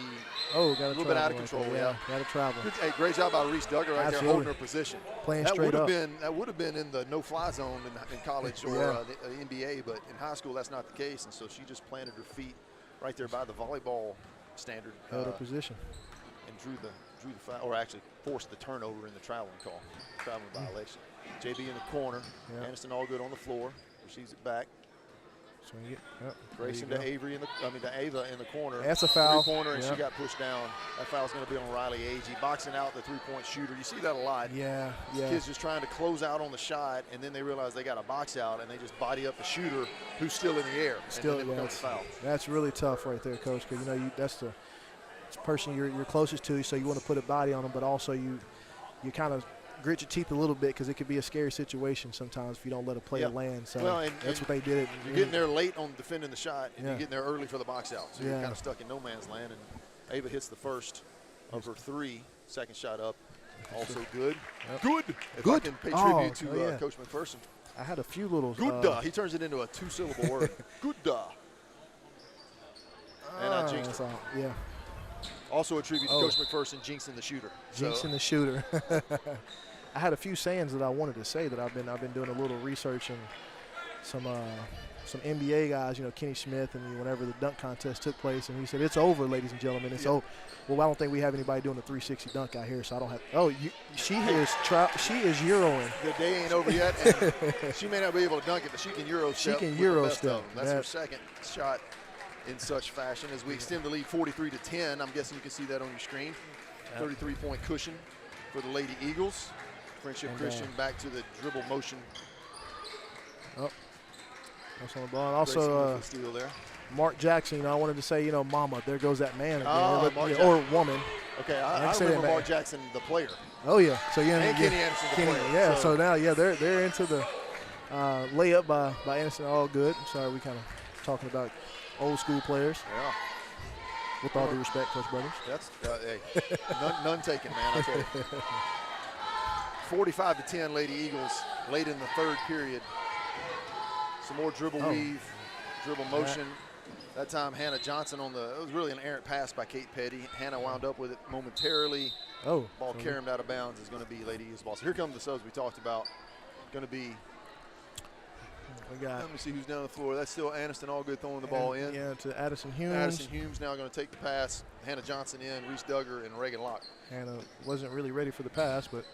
Oh, got a little bit out of control. Yeah, got to travel. Hey, great job by Reese Duggar right there, holding her position. Playing straight up. That would have been in the no-fly zone in college or the NBA, but in high school that's not the case, and so she just planted her feet right there by the volleyball standard. Held her position. And drew the foul, or actually forced the turnover in the traveling violation. JB in the corner. Aniston all good on the floor. Receives it back. Swing it. Yep. Grayson to Ava in the corner. That's a foul. Corner, and she got pushed down. That foul's going to be on Riley Agee, boxing out the three-point shooter. You see that a lot. Yeah. Kids just trying to close out on the shot, and then they realize they got a box out, and they just body up the shooter who's still in the air. Still, and then it becomes a foul. That's really tough right there, Coach, because that's the person you're closest to, so you want to put a body on them, but also you kind of grit your teeth a little bit because it could be a scary situation sometimes if you don't let a player land. So that's what they did. You're getting there late on defending the shot, and you're getting there early for the box out. So you're kind of stuck in no man's land. And Ava hits the first of her three. Second shot up, also good. Yep. Good. If I can pay tribute to Coach McPherson. I had a few little. Good. He turns it into a two-syllable word. Good. And I jinxed it. Yeah. Also a tribute to Coach McPherson, jinxing the shooter. Jinxing the shooter. I had a few sayings that I wanted to say that I've been doing a little research and some NBA guys, Kenny Smith, and whenever the dunk contest took place, and he said, "It's over, ladies and gentlemen. It's over." Well, I don't think we have anybody doing a 360 dunk out here, so I don't have. She is euroing. The day ain't over yet. And she may not be able to dunk it, but she can euro step. That's her second shot in such fashion as we extend the lead 43-10. I'm guessing you can see that on your screen. 33-point cushion for the Lady Eagles. Friendship Christian back to the dribble motion. Oh, that's on the ball. And also, steal there. Mark Jackson, I wanted to say, mama, there goes that man again, or woman. Okay, I remember Mark Jackson, the player. Oh, yeah. So and Kenny Anderson, the player. Yeah, so now, they're into the layup by Anderson, all good. Sorry, we kind of talking about old school players. Yeah. With all due respect, Coach Brothers. That's none taken, man. I tell you. 45-10, Lady Eagles, late in the third period. Some more dribble weave, dribble motion. That time, Hannah Johnson it was really an errant pass by Kate Petty. Hannah wound up with it momentarily. Oh. Ball carried out of bounds is going to be Lady Eagles ball. So here come the subs we talked about. Going to be, let me see who's down the floor. That's still Aniston Allgood throwing the ball in. Yeah, to Addison Humes. Addison Humes now going to take the pass. Hannah Johnson in, Reese Duggar, and Reagan Locke. Hannah wasn't really ready for the pass, but.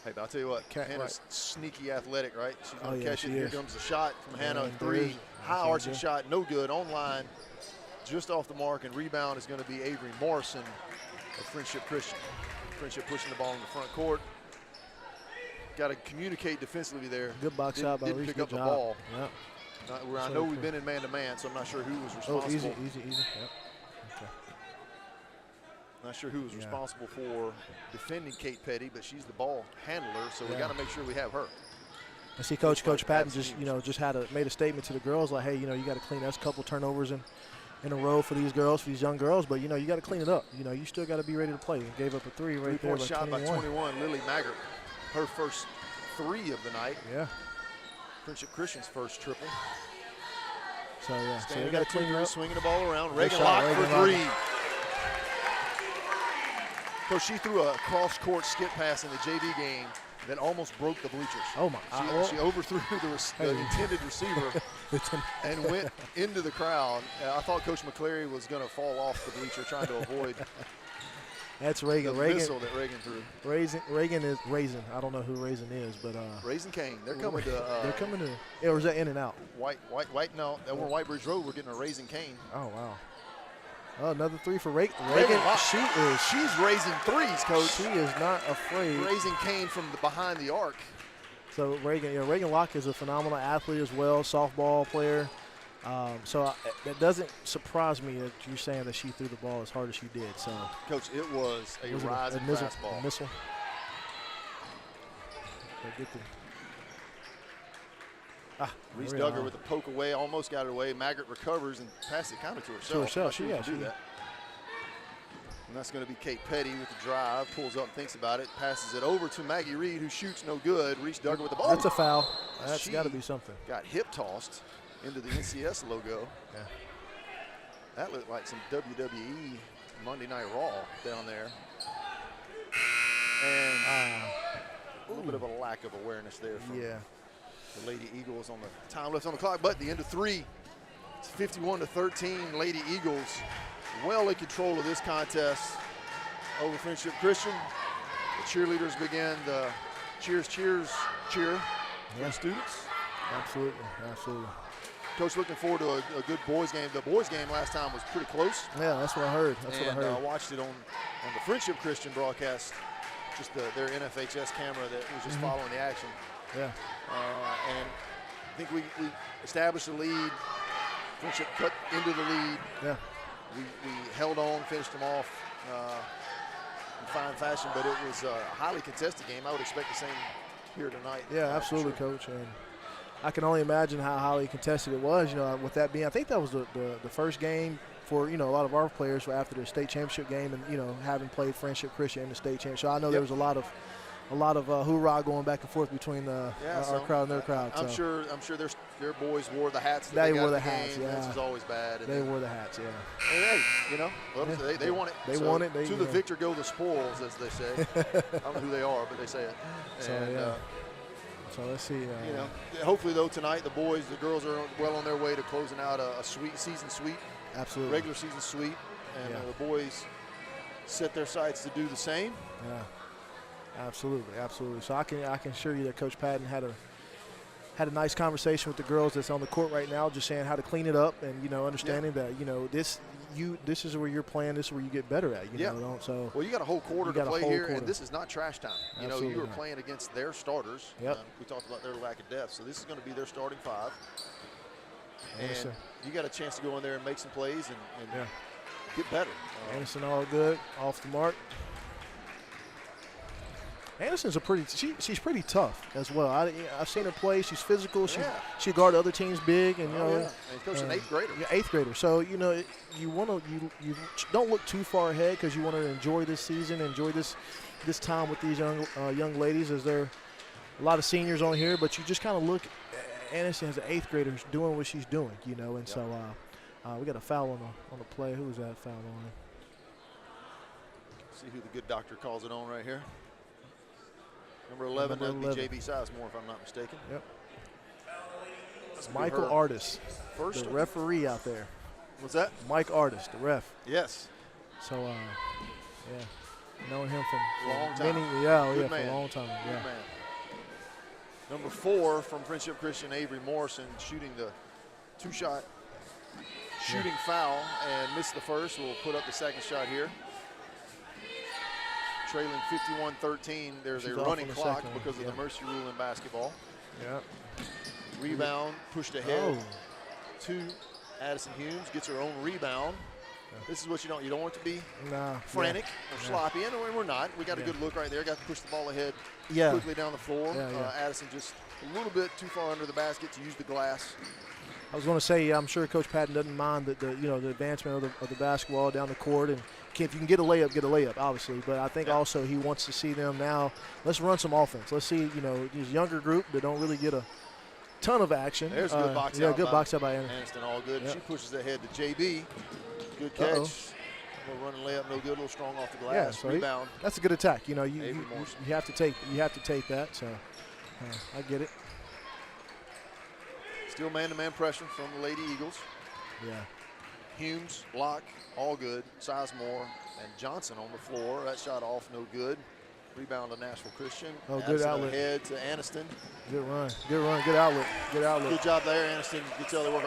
Hey, but I'll tell you what, Hannah's sneaky athletic, right? She's going to catch it. Here comes the shot from Hannah, 3. High arching shot, no good, online, just off the mark, and rebound is going to be Avery Morrison of Friendship Christian. Friendship pushing the ball in the front court. Got to communicate defensively there. Good box out by Didn't Reese. pick up the ball. Yep. I know we've been in man-to-man, so I'm not sure who was responsible. Oh, easy. Yep. Okay. Not sure who was responsible for defending Kate Petty, but she's the ball handler, so we got to make sure we have her. I see Coach Patton just made a statement to the girls like, hey, you got to clean. That's a couple turnovers in a row for these girls, for these young girls, but you got to clean it up. You still got to be ready to play. Gave up a 3 right there. 3-point shot by 21. Lily Maggart, her first 3 of the night. Yeah. Friendship Christian's first triple. So so they got to clean it up. Swinging the ball around. Reagan Locke for 3. So she threw a cross-court skip pass in the JV game that almost broke the bleachers. Oh, my. She overthrew the intended receiver and went into the crowd. I thought Coach McCleary was going to fall off the bleacher trying to avoid That's Reagan. the missile that Reagan threw. Reagan is Raisin. I don't know who Raisin is, but Raisin Cane. They're coming to. They're coming to. Yeah, or is that In and Out? White. No, that we're White Bridge Road. We're getting a Raisin Cane. Oh wow. Oh, another 3 for Reagan. She's raising threes, Coach. She is not afraid. Raising Cane from behind the arc. So Reagan Locke is a phenomenal athlete as well, softball player. That doesn't surprise me that you're saying that she threw the ball as hard as she did. So, Coach, it was a rising fastball. A missile. Reese Duggar with a poke away, almost got it away. Maggart recovers and passes it kind of to herself. She can do that. And that's going to be Kate Petty with the drive, pulls up, thinks about it, passes it over to Maggie Reed, who shoots no good. Reese Duggar with the ball. That's a foul. That's got to be something. Got hip tossed into the NCS logo. Yeah. That looked like some WWE Monday Night Raw down there. And a little bit of a lack of awareness there from the Lady Eagles on the time left on the clock. But the end of 3, it's 51-13. Lady Eagles well in control of this contest over Friendship Christian. The cheerleaders began the cheer for the students. Absolutely. Coach, looking forward to a good boys game. The boys game last time was pretty close. Yeah, that's what I heard. I watched it on the Friendship Christian broadcast, just their NFHS camera that was just following the action. Yeah. And I think we established the lead. Friendship cut into the lead. Yeah. We held on, finished them off in fine fashion, but it was a highly contested game. I would expect the same here tonight. Yeah, absolutely, Coach. And I can only imagine how highly contested it was. With that being, I think that was the first game for a lot of our players after the state championship game, and having played Friendship Christian in the state championship. So I know there was a lot of hoorah going back and forth between our crowd and their crowd. I'm sure their boys wore the hats. They wore the hats. Yeah, this is always bad. They wore the hats. Yeah. Hey, they want it. They want it. To the victor go the spoils, as they say. I don't know who they are, but they say it. So let's see. Hopefully though tonight the girls are well on their way to closing out a season sweep. Absolutely. Regular season sweep, and the boys set their sights to do the same. Yeah. Absolutely. So I can assure you that Coach Patton had a nice conversation with the girls that's on the court right now, just saying how to clean it up and understanding that this is where you're playing, this is where you get better at. So well, you got a whole quarter to play here, and this is not trash time. You were playing against their starters. Yep. We talked about their lack of depth, so this is going to be their starting 5. And you got a chance to go in there and make some plays and get better. Anderson Allgood off the mark. Anderson's she's pretty tough as well. I've seen her play. She's physical. She guard other teams big, and and coach an 8th grader. Yeah, 8th grader. So you don't look too far ahead because you want to enjoy this season, enjoy this time with these young ladies, as there are a lot of seniors on here. But you just kind of look. Anderson as an 8th grader doing what she's doing, and so We got a foul on the play. Who was that foul on? See who the good doctor calls it on right here. Number 11, that would be J.B. Sizemore, if I'm not mistaken. Yep. Michael Artis, First the referee out there. What's that? Mike Artis, the ref. Yes. So, yeah, known him from Long time. for a long time. Good Yeah. man. Number 4 from Friendship Christian, Avery Morrison, shooting the 2-shot shooting foul and missed the first. We'll put up the second shot here. Trailing 51-13. There's She's a off running on the clock second one. because of the mercy rule in basketball. Yeah. Rebound pushed ahead to Addison Humes. Gets her own rebound. This is what you don't want it to be frantic or sloppy, and we're not. We got a good look right there. Got to push the ball ahead quickly down the floor. Addison just a little bit too far under the basket to use the glass. I was going to say, I'm sure Coach Patton doesn't mind the advancement of the basketball down the court, and if you can get a layup, obviously. But I think also he wants to see them now. Let's run some offense. Let's see, this younger group that don't really get a ton of action. There's a good box out. Good box out by Aniston, all good. Yep. She pushes ahead to JB. Good catch. A little running layup, no good. A little strong off the glass. Yeah, so rebound. That's a good attack. You have to take that. So I get it. Still man-to-man pressure from the Lady Eagles. Yeah. Humes, block, all good. Sizemore and Johnson on the floor. That shot off, no good. Rebound to Nashville Christian. Oh, good outlet. Ahead to Aniston. Good run. Good outlet. Good job there, Aniston. Gets the other work.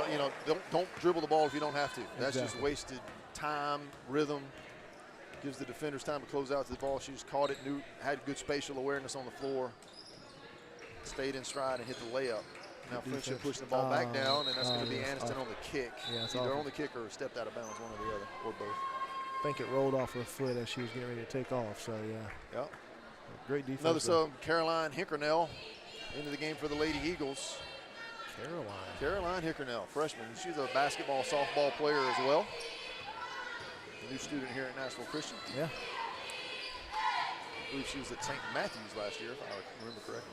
Don't dribble the ball if you don't have to. That's just wasted time, rhythm. Gives the defenders time to close out to the ball. She just caught it, had good spatial awareness on the floor. Stayed in stride and hit the layup. Now Friendship pushing the ball back down, and that's going to be Aniston on the kick. Yeah, either on the kick or stepped out of bounds, one or the other, or both. I think it rolled off her foot as she was getting ready to take off. So Yep. Great defense. Another sub, Caroline Hickernell, into the game for the Lady Eagles. Caroline Hickernell, freshman. She's a basketball, softball player as well. A new student here at Nashville Christian. Yeah. I believe she was at St. Matthews last year, if I remember correctly.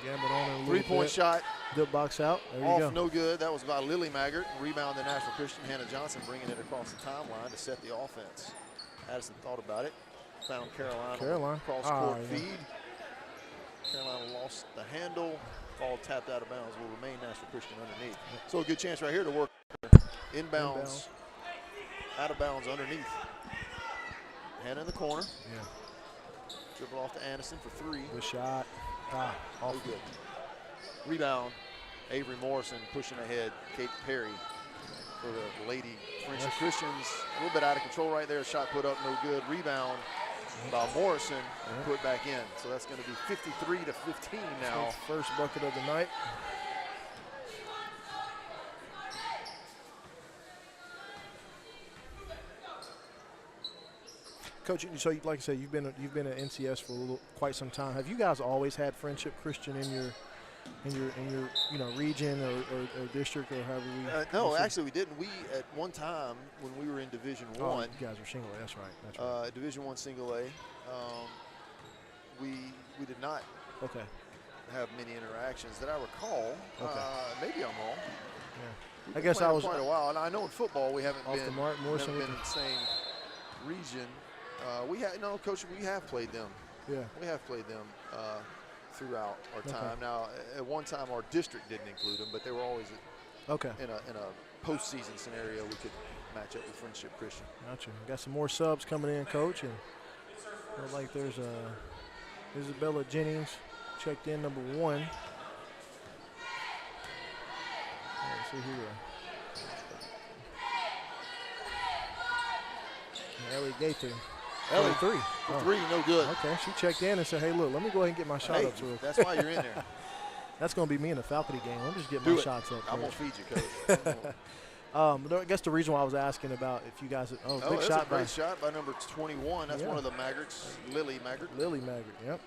Gambled on her a little Three-point shot. Good box out. There you go. No good. That was by Lily Maggart. Rebound to Nashville Christian. Hannah Johnson bringing it across the timeline to set the offense. Addison thought about it. Found Caroline. Cross-court feed. Caroline lost the handle. Ball tapped out of bounds. Will remain Nashville Christian underneath. So a good chance right here to work inbounds. Out of bounds underneath. Hannah in the corner. Yeah. Dribble off to Aniston for 3. Good shot. All good. Rebound. Avery Morrison pushing ahead. Kate Perry for the Lady Friendship Christians. A little bit out of control right there. Shot put up, no good. Rebound by Morrison, put back in. So that's going to be 53-15 now. First bucket of the night. Coach, so like I said, you've been at NCS for quite some time. Have you guys always had Friendship Christian in your region or district or however we? No, actually we didn't. We at one time when we were in Division One. You guys were single A. That's right. Division One single A. We did not. Okay. Have many interactions that I recall. Okay. Maybe I'm wrong. Yeah. I guess I was quite a while, and I know in football we haven't been the mark, Morrison in the same region. Coach, we have played them. Yeah. We have played them throughout our time. Now, at one time, our district didn't include them, but they were always in a postseason scenario. We could match up with Friendship Christian. Gotcha. Got some more subs coming in, Coach, and looks like there's Isabella Jennings checked in, number 1. Let's see here. Ellie Gaither. Ellie 3. For 3, no good. Okay, she checked in and said, hey, look, let me go ahead and get my shot up. That's why you're in there. That's going to be me in the faculty game. Let me just get my shots up. I'm going to feed you, Coach. I guess the reason why I was asking about if you guys – big shot. A great shot by number 21. That's one of the Maggarts, Lily Maggart. Lily Maggart, yep.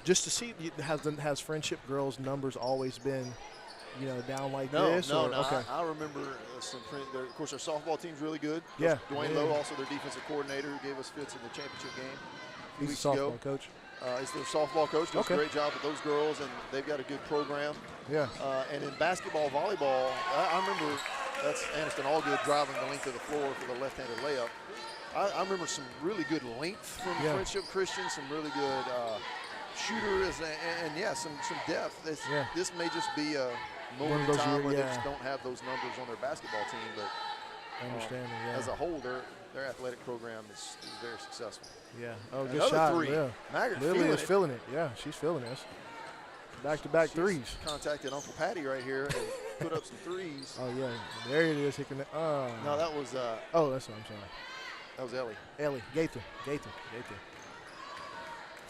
Just to see, has Friendship Girls' numbers always been – down like this? No. Okay. I remember of course, our softball team's really good. Yeah. Dwayne Lowe, also their defensive coordinator, who gave us fits in the championship game. He's a softball coach. He's their softball coach. Does a great job with those girls, and they've got a good program. Yeah. And in basketball, volleyball, I remember That's Aniston Allgood driving the length of the floor for the left-handed layup. I remember some really good length from Friendship Christian, some really good shooters, and yeah, some depth. This may just be a moment in time where they just don't have those numbers on their basketball team, but as a whole, their athletic program is very successful. Yeah. Oh, good Another shot. three. Yeah. Maggart Lily is feeling it. Yeah, she's feeling this. Back-to-back threes. Contacted Uncle Patty right here and put up some threes. Oh, yeah. There it is. No, that was. Oh, that's what I'm sorry. That was Ellie. Ellie. Gaither.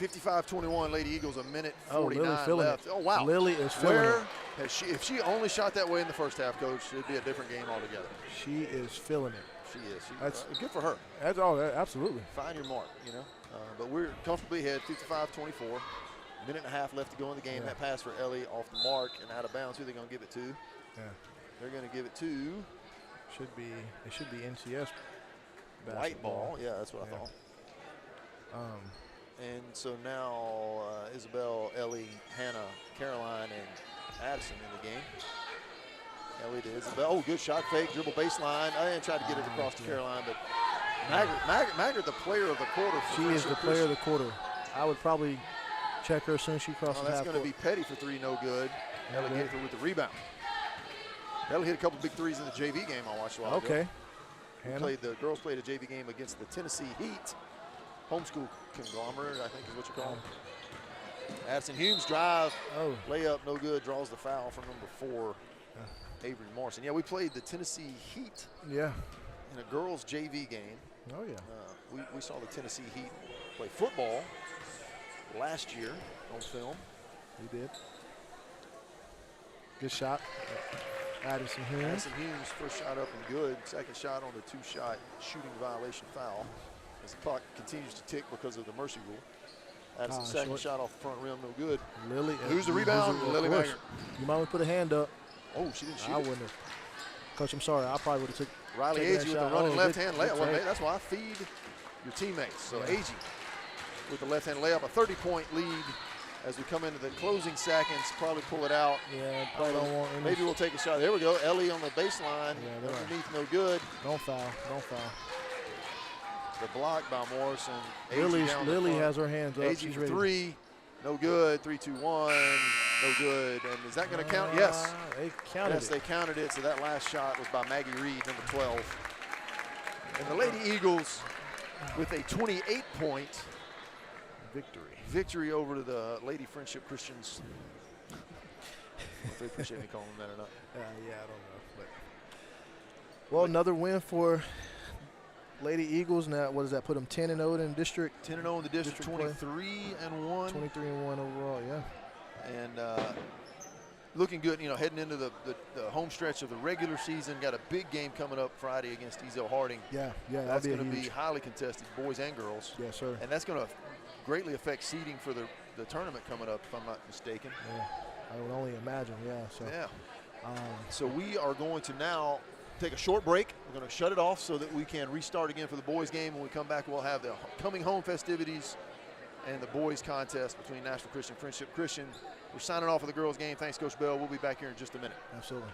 55-21, Lady Eagles, a minute 49 left. Oh, wow. Lily is feeling it. If she only shot that way in the first half, Coach, it'd be a different game altogether. She is feeling it. She is. That's good for her. That's all. Absolutely. Find your mark, but we're comfortably ahead, 55-24. Minute and a half left to go in the game. That pass for Ellie off the mark and out of bounds. Who are they going to give it to? Yeah. They're going to give it to. It should be NCS basketball. White ball. Yeah, that's what I thought. And so now Isabel, Ellie, Hannah, Caroline, and Addison in the game. Ellie to Isabel. Oh, good shot fake, dribble baseline. I didn't try to get it across to Caroline, but Maggart, the player of the quarter. She is the player of the quarter. I would probably check her as soon as she crosses half. That's going to be Petty for three, no good. Ellie Gaither with the rebound. Ellie hit a couple big threes in the JV game I watched a while ago. The girls played a JV game against the Tennessee Heat. Homeschool conglomerate, I think is what you call them. Addison Humes drive, layup, no good, draws the foul from number 4, Avery Morrison. Yeah, we played the Tennessee Heat in a girls JV game. Oh, yeah. We saw the Tennessee Heat play football last year on film. We did. Good shot. Addison Humes, first shot up and good. Second shot on the 2-shot shooting violation foul. As the clock continues to tick because of the mercy rule. Addison's second shot off the front rim, no good. Lily. Who's the rebound? Lily Maggart. You might want to put a hand up. Oh, she didn't shoot. I wouldn't have. Coach, I'm sorry. I probably would have took. Riley Agee with the running left-hand layup. Well, that's why I feed your teammates. So Agee with the left-hand layup, a 30-point lead as we come into the closing seconds. Probably pull it out. Yeah, probably don't want. Maybe we'll take a shot. There we go. Ellie on the baseline. Underneath, no good. Don't foul. The block by Morrison. Lily has her hands up. Agee She's for ready. 3, no good. 3-2-1, no good. And is that going to count? Yes. They counted it. Yes, they counted it. So that last shot was by Maggie Reed, number 12. And the Lady Eagles with a 28-point victory over the Lady Friendship Christians. I don't know if they appreciate me calling them that or not. Yeah, I don't know. Well, another win for Lady Eagles. Now, what does that put them? 10-0 in district. 10-0 in the district. 23-1. 23-1 overall. Yeah. And looking good. Heading into the home stretch of the regular season. Got a big game coming up Friday against Ezel Harding. Yeah. That's going to be highly contested, boys and girls. Yes, sir. And that's going to greatly affect seeding for the tournament coming up, if I'm not mistaken. Yeah. I would only imagine. Yeah. So. Yeah. So we are going to now take a short break. We're going to shut it off so that we can restart again for the boys game. When we come back, we'll have the coming home festivities and the boys contest between Nashville Christian, Friendship Christian. We're signing off for the girls game. Thanks, Coach Bell. We'll be back here in just a minute. Absolutely.